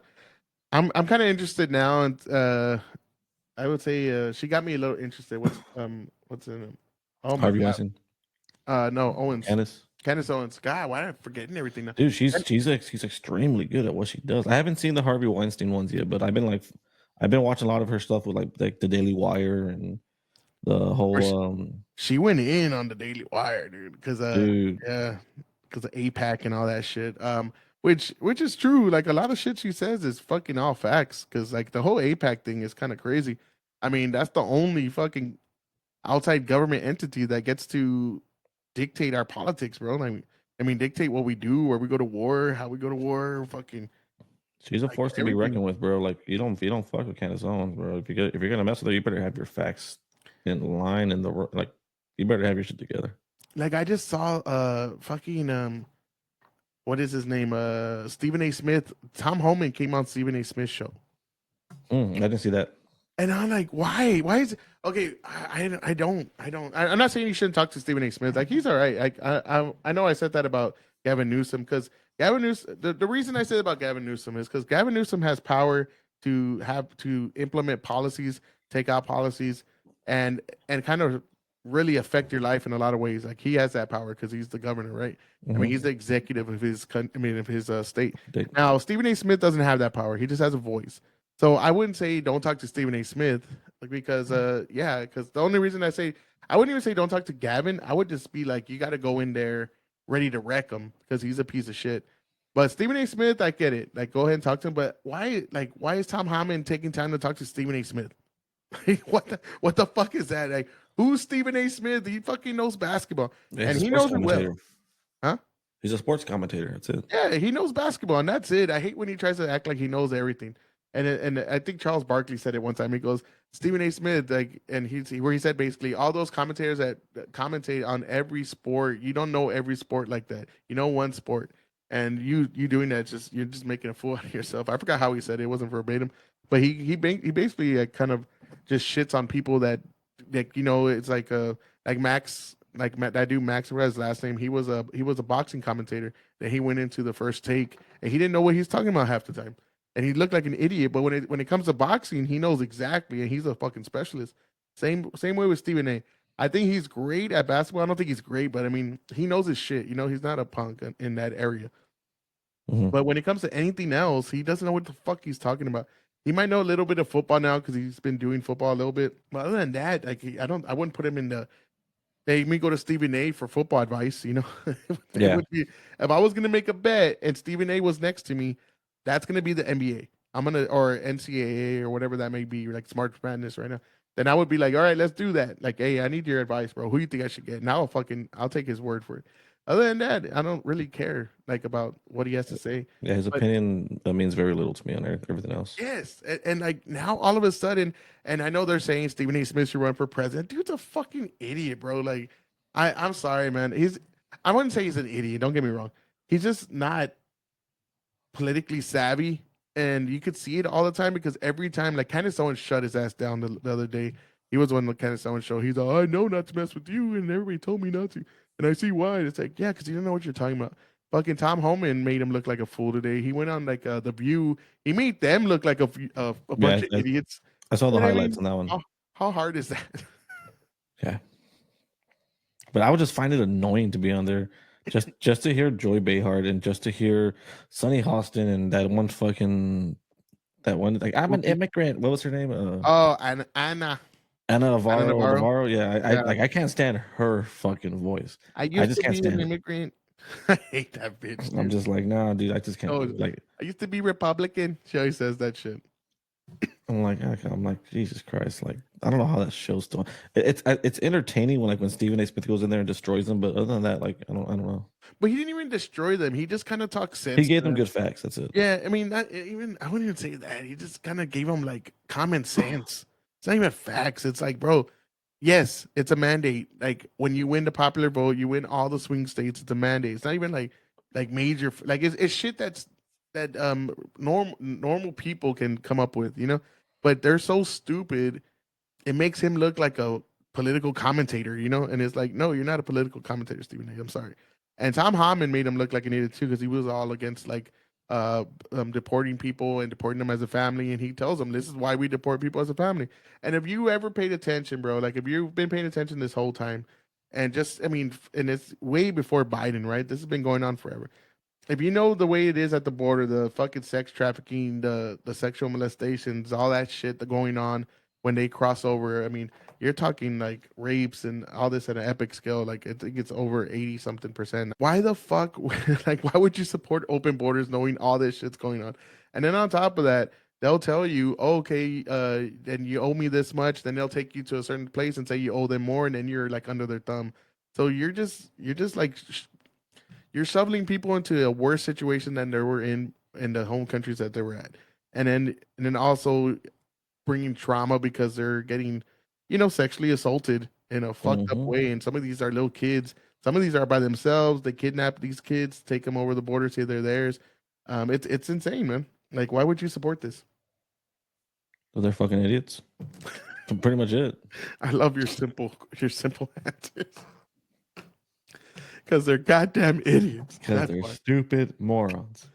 I'm kind of interested now, and I would say she got me a little interested. What's in it? Oh my Harvey god. Weinstein, No, Owens, Candace. Candace Owens. God, why am I forgetting everything now? Dude, And she's extremely good at what she does. I haven't seen the Harvey Weinstein ones yet, but I've been watching a lot of her stuff with like the Daily Wire and the or whole she went in on the Daily Wire, dude, because dude. yeah, because of APAC and all that shit. Which is true. Like a lot of shit she says is fucking all facts. Because like the whole APAC thing is kind of crazy. I mean, that's the only fucking outside government entity that gets to dictate our politics, bro. Like, I mean, dictate what we do, where we go to war, how we go to war, fucking She's a like force to be everything. reckoned with, bro. Like you don't fuck with Candace Owens, bro. If you're gonna mess with her, you better have your facts in line and like you better have your shit together. Like I just saw fucking what is his name? Stephen A. Smith. Tom Homan came on Stephen A. Smith's show. I didn't see that. And I'm like, why? Why is it okay? I'm not saying you shouldn't talk to Stephen A. Smith. Like he's all right. I know I said that about Gavin Newsom because Gavin Newsom. The reason I said about Gavin Newsom is because Gavin Newsom has power to implement policies, take out policies, and kind of really affect your life in a lot of ways. Like he has that power because he's the governor, right? I mean, Mm-hmm. he's the executive of of his state. They, Now, Stephen A. Smith doesn't have that power. He just has a voice. So I wouldn't say don't talk to Stephen A. Smith, like because yeah, because the only reason I wouldn't even say don't talk to Gavin. I would just be like you got to go in there ready to wreck him because he's a piece of shit. But Stephen A. Smith, I get it. Like go ahead and talk to him. But why is Tom Hammond taking time to talk to Stephen A. Smith? What the fuck is that? Like who's Stephen A. Smith? He fucking knows basketball he's and a he sports knows it well, commentator. huh? He's a sports commentator. That's it. Yeah, he knows basketball, and that's it. I hate when he tries to act like he knows everything. And I think Charles Barkley said it one time. He goes, Stephen A. Smith, like, and where he said basically all those commentators that commentate on every sport, you don't know every sport like that. You know one sport. and you doing that, just you're just making a fool out of yourself. I forgot how he said it. It wasn't verbatim, but he basically kind of just shits on people that it's like Max, that dude Max, what his last name. He was a boxing commentator that he went into the first take, and he didn't know what he's talking about half the time, and he looked like an idiot. But when it comes to boxing, he knows exactly, and he's a fucking specialist. Same way with Stephen A. I think he's great at basketball. I don't think he's great, but I mean, he knows his shit. He's not a punk in that area. Mhm. But when it comes to anything else, he doesn't know what the fuck he's talking about. He might know a little bit of football now because he's been doing football a little bit. But other than that, like I wouldn't put him in the. They me go to Stephen A for football advice. It Yeah. would be if I was gonna make a bet and Stephen A was next to me, that's gonna be the NBA. I'm gonna or NCAA or whatever that may be, like Smart Madness right now. Then I would be like, all right, let's do that. Like, hey, I need your advice, bro. Who you think I should get? Now I'll take his word for it. Other than that, I don't really care like about what he has to say. Yeah, his But opinion means very little to me on everything else. yes, and like now all of a sudden, and I know they're saying Stephen A. Smith should run for president. Dude's a fucking idiot, bro. Like, I'm sorry, man. I wouldn't say he's an idiot. Don't get me wrong. He's just not politically savvy, and you could see it all the time because every time, like, kind of someone shut his ass down the other day. He was on the kind of someone show. He's like, I know not to mess with you, and everybody told me not to, and I see why. It's like, yeah, because you don't know what you're talking about. Fucking Tom Homan made him look like a fool today. He went on like The View. He made them look like a bunch Yeah, of idiots. I saw the And I highlights mean, on that one. how hard is that? Yeah, but I would just find it annoying to be on there, just to hear Joy Behar and just to hear Sonny Hostin and that one like I'm an Whoopi. immigrant. What was her name? Oh, and Anna Anna Navarro. Navarro. Yeah, I Yeah, like I can't stand her fucking voice. I I used just to can't be an stand it. immigrant. I hate that bitch, I'm dude. just like, nah, dude. I just can't Oh, do it. Like, I used to be Republican. She always says that shit. I'm like, Jesus Christ. Like, I don't know how that show's still. It's entertaining when Stephen A. Smith goes in there and destroys them, but other than that, like, I don't know. But he didn't even destroy them. He just kind of talked He sense gave to them them. good facts. That's it. Yeah, I mean, not even I wouldn't even say that. He just kind of gave them like common sense. It's not even facts. It's like, bro, yes, it's a mandate. Like when you win the popular vote, you win all the swing states. It's a mandate. It's not even like major. Like it's shit that normal people can come up with, But they're so stupid. It makes him look like a political commentator. And it's like, no, you're not a political commentator, Stephen A. I'm sorry. And Tom Harmon made him look like an idiot too because he was all against like uh deporting people and deporting them as a family, and he tells them this is why we deport people as a family. And if you ever paid attention, bro, like if you've been paying attention this whole time, and just I mean, and it's way before Biden, right? This has been going on forever. If you know the way it is at the border, the fucking sex trafficking, the sexual molestations, all that shit that going on when they cross over. I mean, you're talking like rapes and all this at an epic scale. Like I think it's over 80 something percent. Why the fuck? Like, why would you support open borders knowing all this shit's going on? And then on top of that, they'll tell you, okay, then you owe me this much. Then they'll take you to a certain place and say you owe them more, and then you're like under their thumb. So you're just like you're shoveling people into a worse situation than they were in the home countries that they were at, and then also bringing trauma because they're getting, sexually assaulted in a fucked up Hmm. way. And some of these are little kids. Some of these are by themselves. They kidnap these kids, take them over the border, say they're theirs. It's insane, man. Like, why would you support this? So they're fucking idiots. That's pretty much it. I love your simple answers because they're goddamn idiots. Because That's they're why. stupid morons.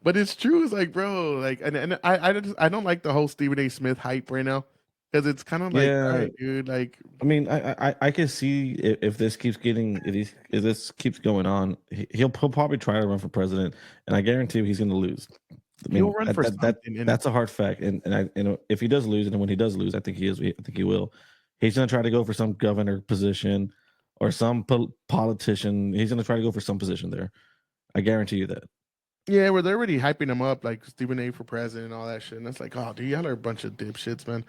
But it's true. It's like, bro, like, and I don't like the whole Stephen A. Smith hype right now because it's kind of like, all Yeah, right, dude, like, I mean, I can see if this keeps if this keeps going on, he'll probably try to run for president, and I guarantee you he's going to lose. I he'll mean, run for something. And that's a hard fact, and I if he does lose, and when he does lose, I think he will. He's going to try to go for some governor position or some politician. He's going to try to go for some position there. I guarantee you that. yeah, well, they're already hyping him up, like Stephen A. for president and all that shit. And it's like, oh, dude, y'all are a bunch of dipshits, man.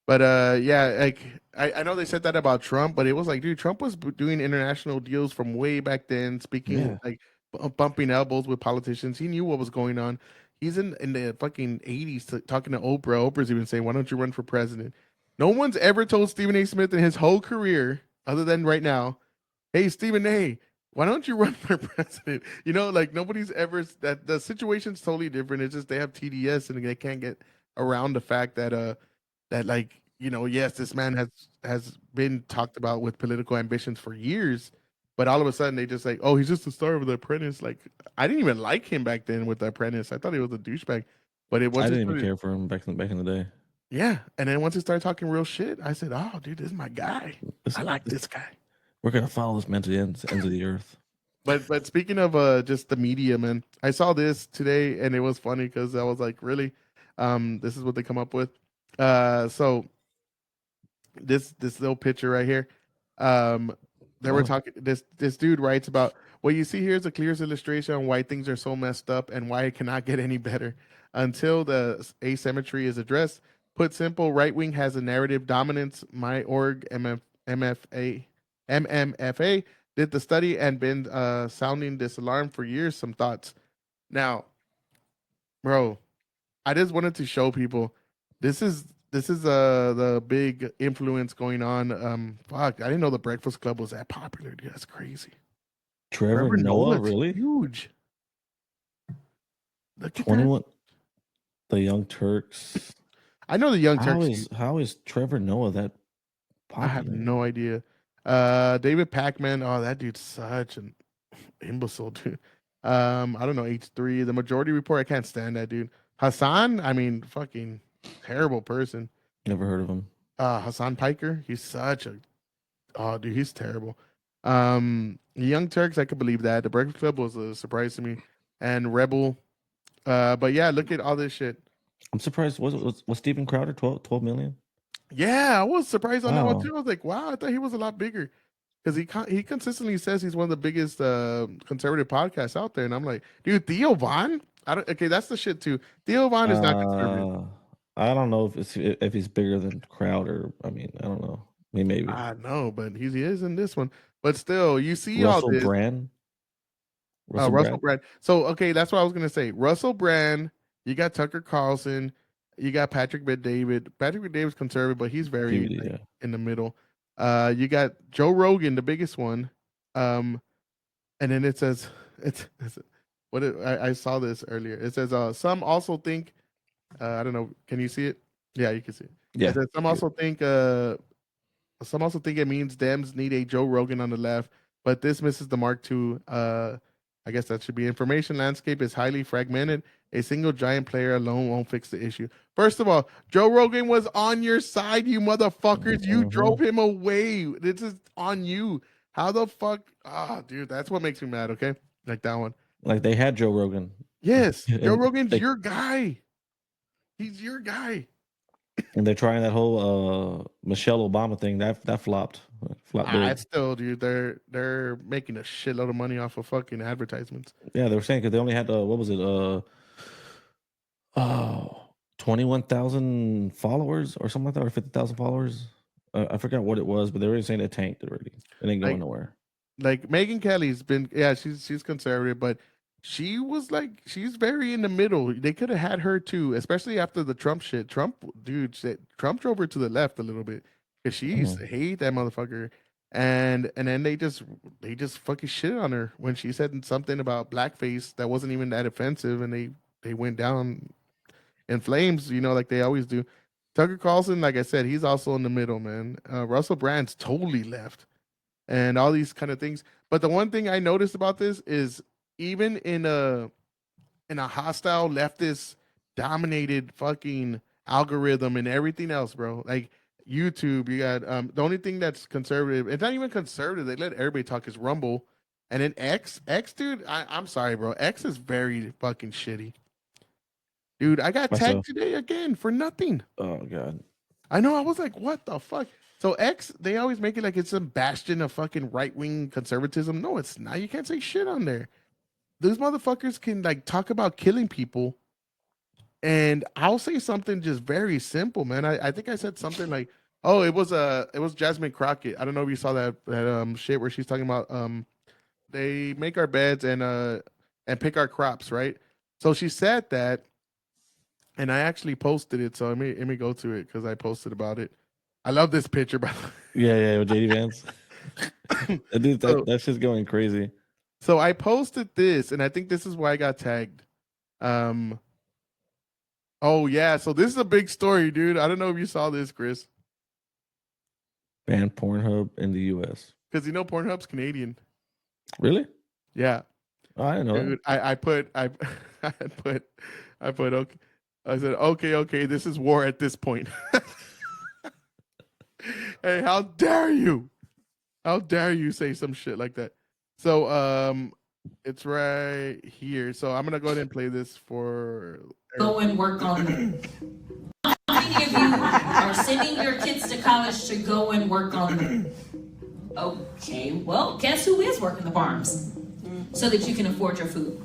But yeah, like I know they said that about Trump, but it was like, dude, Trump was doing international deals from way back then, speaking Yeah. like bumping elbows with politicians. He knew what was going on. He's in the fucking 80s talking to Oprah. Oprah's even saying, "Why don't you run for president?" No one's ever told Stephen A. Smith in his whole career, other than right now, "Hey, Stephen A. why don't you run for president? You know, like nobody's ever that the situation's totally different. It's just they have TDS and they can't get around the fact that that like yes, this man has been talked about with political ambitions for years, but all of a sudden they just like, oh, he's just the star of The Apprentice. Like I didn't even like him back then with The Apprentice. I thought he was a douchebag, but it I once it didn't even started, care for him back in the day. yeah, and then once he started talking real shit, I said, oh, dude, this is my guy. This, I like this, this guy. we're gonna follow this man to the ends of the earth. But speaking of just the media, man, I saw this today and it was funny because I was like, really, this is what they come up with. So this little picture right here. Um, they were Oh, talking. This dude writes about what you see here is the clearest illustration on why things are so messed up and why it cannot get any better until the asymmetry is addressed. Put simple, right wing has a narrative dominance. My org MFA MMFA did the study and been sounding this alarm for years. Some thoughts. Now, bro, I just wanted to show people this is the big influence going on. Fuck, I didn't know the Breakfast Club was that popular, dude. That's crazy. Trevor Trevor Noah, Noah's really? huge. Look at that. 21. The Young Turks. I know the Young How Turks. is Trevor Noah that I have popular? no idea. David Pacman. Oh, that dude's such an imbecile, dude. I don't know. H3. The Majority Report. I can't stand that dude. Hassan. I mean, fucking terrible person. Never heard of him. Hassan Piker. He's such a Oh, dude, he's terrible. The Young Turks, I could believe that. The Breakfast Club was a surprise to me, and Rebel. But yeah, look at all this shit. I'm surprised. Was Steven Crowder 12 million? Yeah, I was surprised on that one Wow. too. I was like, wow, I thought he was a lot bigger because he consistently says he's one of the biggest conservative podcasts out there, and I'm like, dude, Theo Vaughn. I don't. Okay, that's the shit too. Theo Vaughn is not conservative. Uh, I don't know if he's bigger than Crowder. I mean, I don't know. I mean, maybe I know, but he is in this one. But still, you see all Russell this. Brand. Russell Russell Brand. Brand. So okay, that's what I was gonna say. Russell Brand. You got Tucker Carlson. You got Patrick Bet David. Patrick Bet David's conservative, but he's very DVD. like, Yeah. in the middle. You got Joe Rogan, the biggest one. And then it says it's I saw this earlier. It says some also think I don't know. Can you see it? Yeah, you can see it. It Yeah. says some also think it means Dems need a Joe Rogan on the left, but this misses the mark too. I guess that should be information landscape is highly fragmented. A single giant player alone won't fix the issue. First of all, Joe Rogan was on your side, you motherfuckers. You drove him away. This is on you. How the fuck? Ah, dude, that's what makes me mad. Okay, like that one. Like they had Joe Rogan. Yes, Joe and Rogan's they your guy. He's your guy. and they're trying that whole Michelle Obama thing that flopped. Flopped I big. still, dude, they're making a shitload of money off of fucking advertisements. Yeah, they were saying because they only had what was it? Oh, 21,000 followers or something like that, or 50,000 followers. I forgot what it was, but they were saying it tanked already. It ain't going Like nowhere. like Megan Kelly's been, yeah, she's conservative, but she was like she's very in the middle. They could have had her too, especially after the Trump shit. Trump drove her to the left a little bit because she used to hate that motherfucker. And then they just fucking shit on her when she said something about blackface that wasn't even that offensive, and they went down in flames, like they always do. Tucker Carlson, like I said, he's also in the middle, man. Russell Brand's totally left, and all these kind of things. But the one thing I noticed about this is even in a hostile leftist dominated fucking algorithm and everything else, bro. Like YouTube, you got the only thing that's conservative. It's not even conservative. They let everybody talk is Rumble, and then X, dude. I'm sorry, bro. X is very fucking shitty, dude. I got tagged Myself. today again for nothing. Oh god. I know. I was like, what the fuck? So X, they always make it like it's some bastion of fucking right wing conservatism. No, it's not. You can't say shit on there. Those motherfuckers can like talk about killing people, and I'll say something just very simple, man. I think I said something like, "Oh, it was Jasmine Crockett." I don't know if you saw that shit where she's talking about they make our beds and pick our crops, right? So she said that, and I actually posted it. So let me go to it because I posted about it. I love this picture, by the way. Yeah, with JD Vance. Dude, So that's just going crazy. So I posted this, and I think this is why I got tagged. Um. Oh yeah. So this is a big story, dude. I don't know if you saw this, Chris, Ban Pornhub in the U.S. because you know Pornhub's Canadian. Really? Yeah, Oh, I didn't know dude. I put I put I put okay. I said okay. This is war at this point. Hey, how dare you? How dare you say some shit like that? So it's right here. So I'm gonna go ahead and play this for go and work on them. How many of you are sending your kids to college to go and work on them? Okay, well, guess who is working the farms? So that you can afford your food.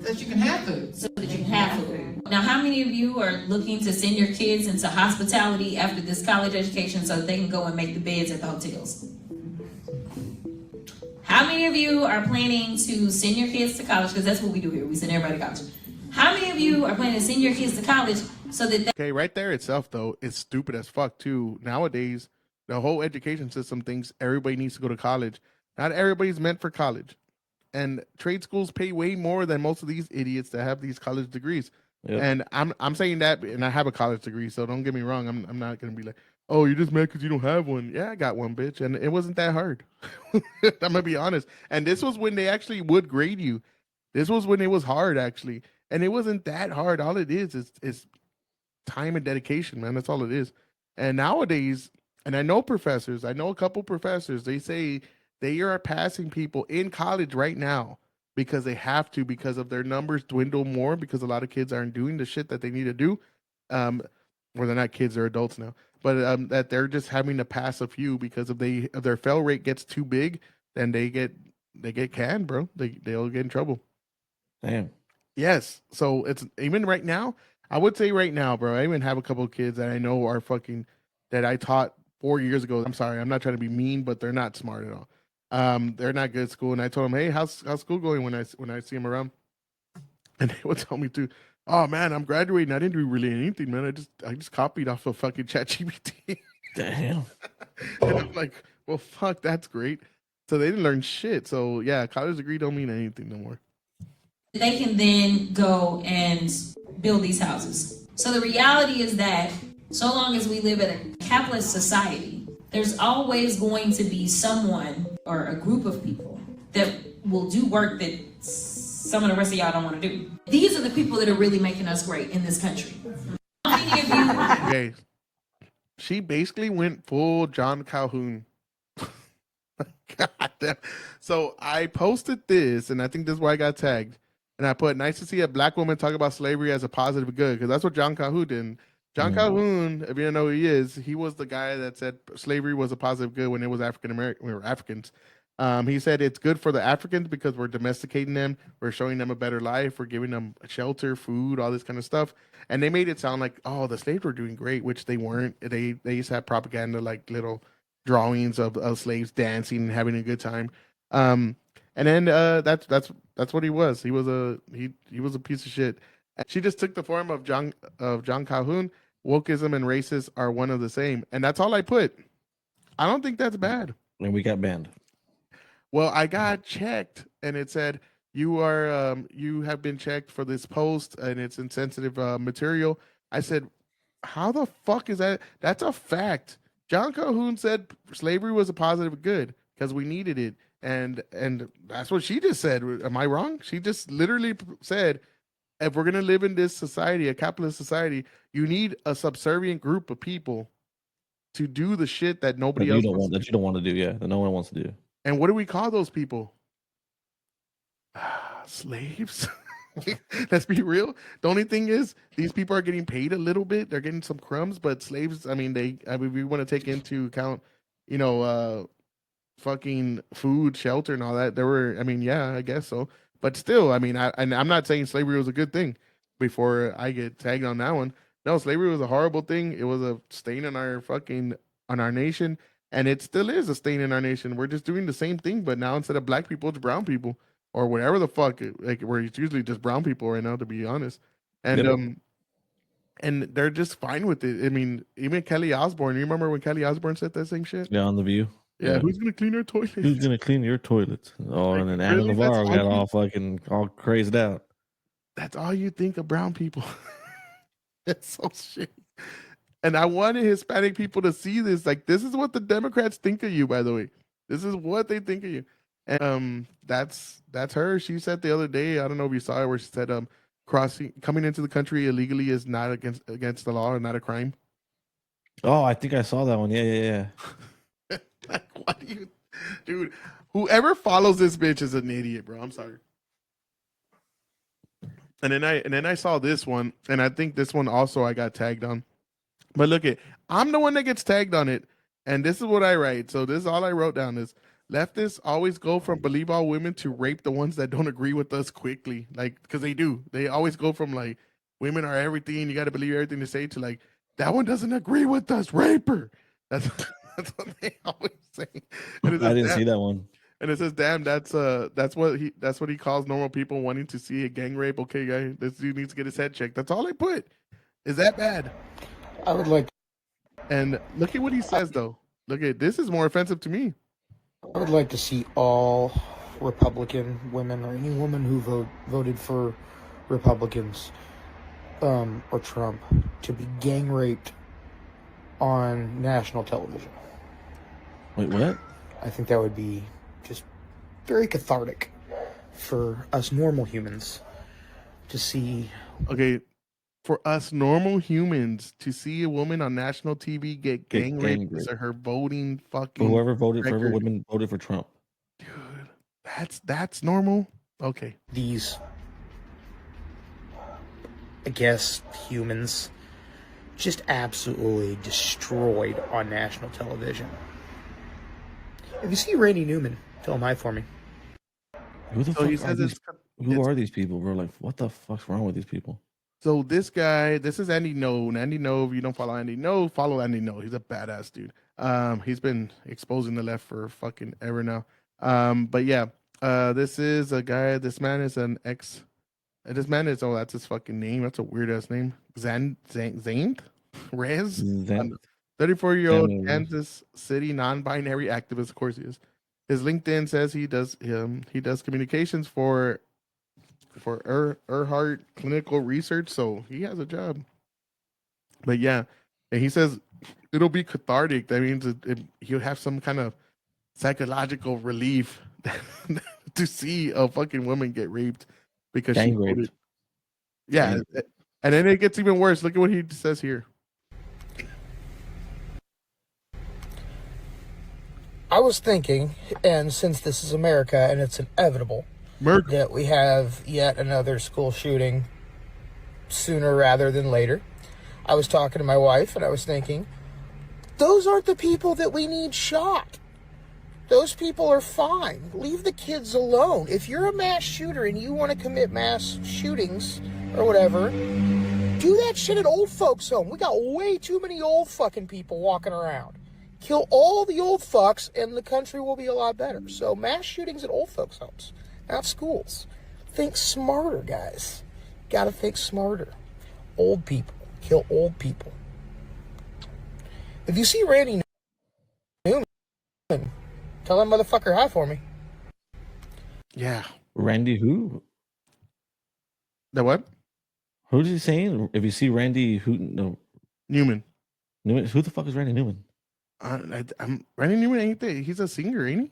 That you can have food. So that you can have food. Now, how many of you are looking to send your kids into hospitality after this college education so they can go and make the beds at the hotels? How many of you are planning to send your kids to college? Because that's what we do here. We send everybody to college. How many of you are planning to send your kids to college so that Okay, right there itself though is stupid as fuck too. Nowadays, the whole education system thinks everybody needs to go to college. Not everybody's meant for college. And trade schools pay way more than most of these idiots that have these college degrees. Yep. And I'm saying that, and I have a college degree, so don't get me wrong. I'm not gonna be like, oh, you're just mad because you don't have one. Yeah, I got one, bitch, and it wasn't that hard. I'm gonna be honest. And this was when they actually would grade you. This was when it was hard, actually, and it wasn't that hard. All it is time and dedication, man. That's all it is. And nowadays, and I know professors, I know a couple professors, they say they are passing people in college right now because they have to, because of their numbers dwindle more, because a lot of kids aren't doing the shit that they need to do. Or they're not kids, they're adults now. But that they're just having to pass a few because if their fail rate gets too big, then they get canned, bro. They'll get in trouble. Damn. Yes. So it's even right now, I would say right now, bro. I even have a couple of kids that I know are fucking that I taught 4 years ago. I'm sorry, I'm not trying to be mean, but they're not smart at all. They're not good at school. And I told them, hey, how's school going when I see them around? And they would tell me to, oh man, I'm graduating. I didn't do really anything, man. I just copied off of fucking ChatGPT. Damn. And I'm like, well, fuck, that's great. So they didn't learn shit. So yeah, college degree don't mean anything no more. they can then go and build these houses. So the reality is that so long as we live in a capitalist society, there's always going to be someone or a group of people that will do work that some of the rest of y'all don't want to do. These are the people that are really making us great in this country. How many of you? Okay. She basically went full John Calhoun. God damn. So I posted this, and I think this is why I got tagged. And I put, nice to see a black woman talk about slavery as a positive good, because that's what John Calhoun did. John Calhoun, if you don't know who he was the guy that said slavery was a positive good when it was African American. We were Africans. He said it's good for the Africans because we're domesticating them, we're showing them a better life, we're giving them shelter, food, all this kind of stuff. And they made it sound like, oh, the slaves were doing great, which they weren't. They used to have propaganda, like little drawings of slaves dancing and having a good time. And then that's what he was. He was a piece of shit. She just took the form of John Calhoun. Wokeism and racist are one of the same, and that's all I put. I don't think that's bad. And we got banned. Well, I got checked, and it said you have been checked for this post, and it's insensitive material. I said, how the fuck is that? That's a fact. John Calhoun said slavery was a positive good because we needed it, and that's what she just said. Am I wrong? She just literally said, if we're gonna live in this society, a capitalist society, you need a subservient group of people to do the shit that nobody else wants. That you don't want to do, yeah, that no one wants to do. And what do we call those people? Slaves. Let's be real. The only thing is, these people are getting paid a little bit. They're getting some crumbs, but slaves, I mean, we want to take into account, fucking food, shelter, and all that. There were, I mean, yeah, I guess so. But still, I mean, I'm not saying slavery was a good thing before I get tagged on that one. No, slavery was a horrible thing. It was a stain on our nation, and it still is a stain in our nation. We're just doing the same thing, but now instead of black people, it's brown people or whatever the fuck. Like, where it's usually just brown people right now, to be honest. And and they're just fine with it. I mean, even Kelly Osbourne. You remember when Kelly Osbourne said that same shit? Yeah, on The View. Yeah, Yeah. who's gonna clean our toilets? Who's gonna clean your toilets? Oh, Like, and then Anna really? That's Navarro all got you- all fucking all crazed out. That's all you think of brown people. That's so shit. And I wanted Hispanic people to see this. Like, this is what the Democrats think of you, by the way. This is what they think of you. And that's her. She said the other day, I don't know if you saw it, where she said coming into the country illegally is not against the law and not a crime. Oh, I think I saw that one. Yeah. Like, what do you, dude? Whoever follows this bitch is an idiot, bro. I'm sorry. And then I saw this one, and I think this one also I got tagged on. But look I'm the one that gets tagged on it, and this is what I write. So this is all I wrote down is leftists always go from believe all women to rape the ones that don't agree with us quickly, like because they do. They always go from like women are everything, you got to believe everything they say, to like that one doesn't agree with us, rape her. That's that's what they always say. And it I says, didn't see damn, that one. and it says, "Damn, that's what he calls normal people wanting to see a gang rape." Okay, guy, this dude needs to get his head checked. That's all I put. Is that bad? I would like And look at what he says, though. Look at this is more offensive to me. to see all Republican women or any woman who voted for Republicans or Trump to be gang raped on national television. Wait, what? I think that would be just very cathartic for us normal humans to see. Okay, for us normal humans to see a woman on national TV get gang raped because of her voting For fucking whoever voted for record. women voted for Trump. Dude, that's normal. Okay, These, I guess, humans just absolutely destroyed on national television. If you see Randy Newman, tell him hi for me. Who the so he fuck are says these? Who are these people, bro? Like, what the fuck's wrong with these people? So this guy, this is Andy No. And Andy No, if you don't follow Andy No, follow Andy No. He's a badass dude. He's been exposing the left for fucking ever now. But yeah, this is a guy. This man is an ex. This man is that's his fucking name. That's a weird ass name. Zaint Rez. Then 34-year-old Samuel Rez. Kansas City non-binary activist. Of course he is. His LinkedIn says he does communications for Earhart Clinical Research, so he has a job. But yeah, and he says it'll be cathartic. That means he'll have some kind of psychological relief to see a fucking woman get raped because she Gang raped. voted. Yeah, and then it gets even worse. Look at what he says here. I was thinking, and since this is America and it's inevitable that we have yet another school shooting sooner rather than later, I was talking to my wife and I was thinking, those aren't the people that we need shot. Those people are fine. Leave the kids alone. If you're a mass shooter and you want to commit mass shootings or whatever, do that shit at old folks' home. We got way too many old fucking people walking around. Kill all the old fucks and the country will be a lot better. So mass shootings at old folks' homes, not schools. Think smarter, guys. Gotta think smarter. Old people. Kill old people. If you see Randy Newman, tell that motherfucker hi for me. Yeah. Randy who? The what? Who's he saying? If you see Randy who? No, Newman. Newman. Who the fuck is Randy Newman? I'm Randy Newman ain't they? He's a singer, ain't he?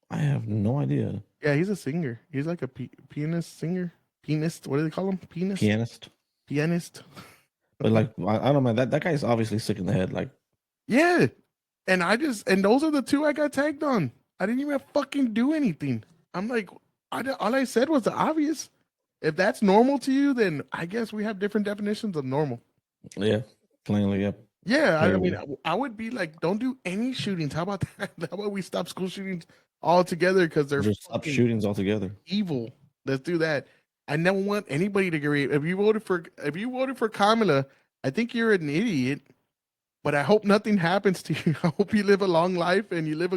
I have no idea. Yeah, he's a singer. He's like a pianist singer. Pianist. What do they call him? Pianist. Pianist. But like, I don't know, man. That guy's obviously sick in the head. Like, Yeah. And those are the two I got tagged on. I didn't even fucking do anything. I'm like, all I said was the obvious. If that's normal to you, then I guess we have different definitions of normal. yeah, plainly, yeah. Yeah, I Clearly. mean, I would be like, don't do any shootings. How about that? How about we stop school shootings altogether because they're Just stop fucking shootings altogether. evil. Let's do that. I never want anybody to get raped. If you voted for Kamala, I think you're an idiot. But I hope nothing happens to you. I hope you live a long life and you live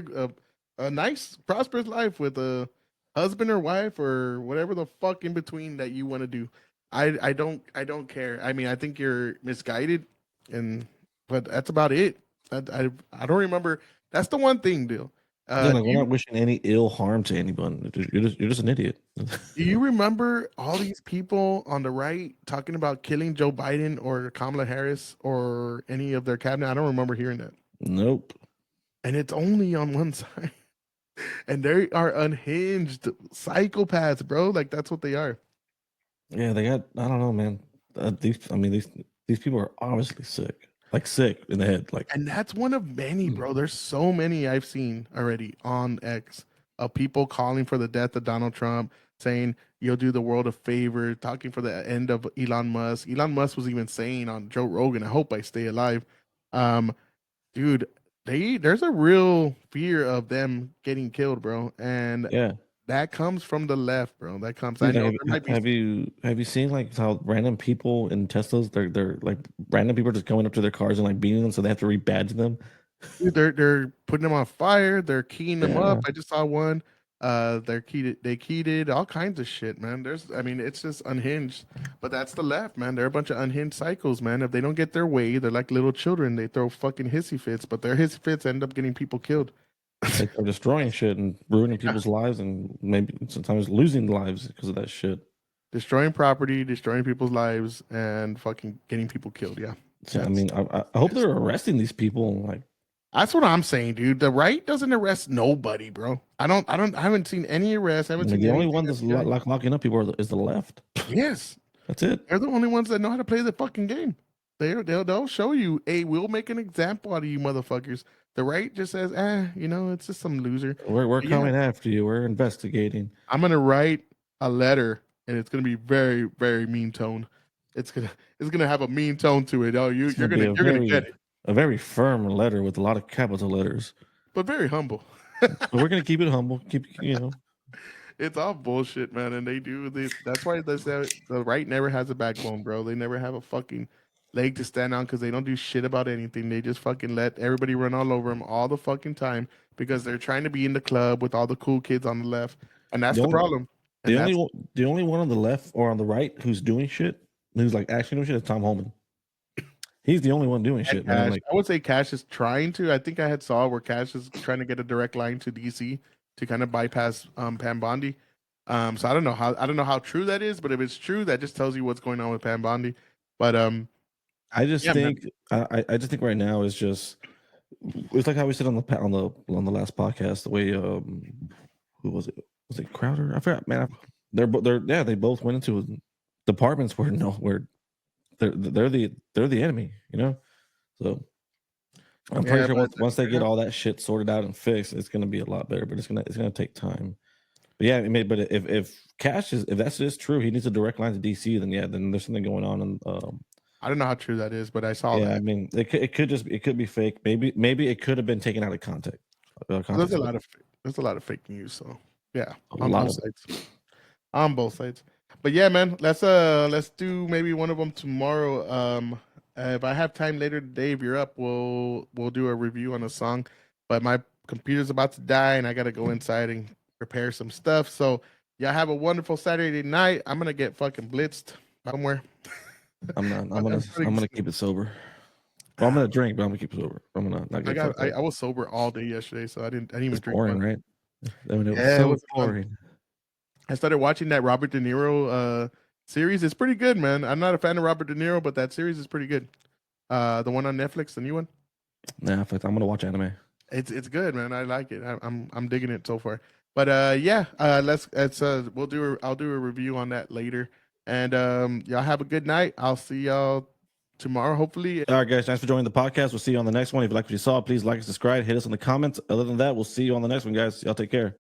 a nice, prosperous life with a husband or wife or whatever the fuck in between that you want to do. I don't care. I mean, I think you're misguided, but that's about it. I don't remember. That's the one thing, Bill. Yeah, like, we're not wishing any ill harm to anyone. You're just an idiot. Do you remember all these people on the right talking about killing Joe Biden or Kamala Harris or any of their cabinet? I don't remember hearing that. Nope. And it's only on one side. And they are unhinged psychopaths, bro. Like that's what they are. Yeah, they got. I don't know, man. These people are obviously sick, like sick in the head. Like, and that's one of many, bro. There's so many I've seen already on X of people calling for the death of Donald Trump, saying you'll do the world a favor, talking for the end of Elon Musk. Elon Musk was even saying on Joe Rogan, "I hope I stay alive." Dude, there's a real fear of them getting killed, bro, and yeah. that comes from the left, bro. That comes. Dude, I know there might be. Have you seen like how random people in Teslas they're like random people just going up to their cars and like beating them so they have to rebadge them? Dude, they're putting them on fire. They're keying them up. I just saw one. They keyed all kinds of shit, man. It's just unhinged. But that's the left, man. They're a bunch of unhinged psychos, man. If they don't get their way, they're like little children. They throw fucking hissy fits, but their hissy fits end up getting people killed. They're destroying shit and ruining people's lives and maybe sometimes losing lives because of that shit. Destroying property, destroying people's lives, and fucking getting people killed. Yeah. I mean, I hope they're arresting these people. Like, that's what I'm saying, dude. The right doesn't arrest nobody, bro. I haven't seen any arrests. I haven't seen the only one that's like locking up people is the left. Yes. That's it. They're the only ones that know how to play the fucking game. They'll show you, hey, we'll make an example out of you motherfuckers. The right just says, it's just some loser. We're coming after you. We're investigating. I'm gonna write a letter, and it's gonna be very, very mean tone. It's gonna have a mean tone to it. Oh, you're gonna get it. A very firm letter with a lot of capital letters, but very humble. But we're gonna keep it humble. It's all bullshit, man. And they do this. That's why the right never has a backbone, bro. They never have a fucking leg to stand on because they don't do shit about anything. They just fucking let everybody run all over them all the fucking time because they're trying to be in the club with all the cool kids on the left, and that's the problem. The only one on the left or on the right who's doing shit, who's like actually doing shit, is Tom Holman. He's the only one doing shit, man. Like, I would say Cash is trying to. I think I had saw where Cash is trying to get a direct line to DC to kind of bypass Pam Bondi. So I don't know how true that is, but if it's true, that just tells you what's going on with Pam Bondi. But I just think right now is just it's like how we said on the last podcast. The way who was it? Was it Crowder? I forgot, man. They both went into departments where they're the enemy, So I'm pretty sure once they get all that shit sorted out and fixed, it's gonna be a lot better. But it's gonna take time. But yeah, but if that's just true, he needs a direct line to DC. Then there's something going on. And I don't know how true that is, but I saw that. I mean, it could be fake. Maybe it could have been taken out of context. There's a lot of fake news. So yeah, on both sides. But yeah, man, let's do maybe one of them tomorrow. If I have time later today, if you're up, we'll do a review on a song. But my computer's about to die, and I gotta go inside and prepare some stuff. So y'all have a wonderful Saturday night. I'm gonna get fucking blitzed somewhere. I'm gonna keep it sober. Well, I'm gonna drink, but I'm gonna keep it sober. I'm gonna not get I was sober all day yesterday, so I didn't even drink. Boring, right? It was boring. I started watching that Robert De Niro series. It's pretty good, man. I'm not a fan of Robert De Niro, but that series is pretty good. The one on Netflix, the new one. Nah, I'm gonna watch anime. It's good, man. I like it. I'm digging it so far. But I'll do a review on that later. And y'all have a good night. I'll see y'all tomorrow, hopefully. All right, guys. Thanks for joining the podcast. We'll see you on the next one. If you like what you saw, please like and subscribe. Hit us in the comments. Other than that, we'll see you on the next one, guys. Y'all take care.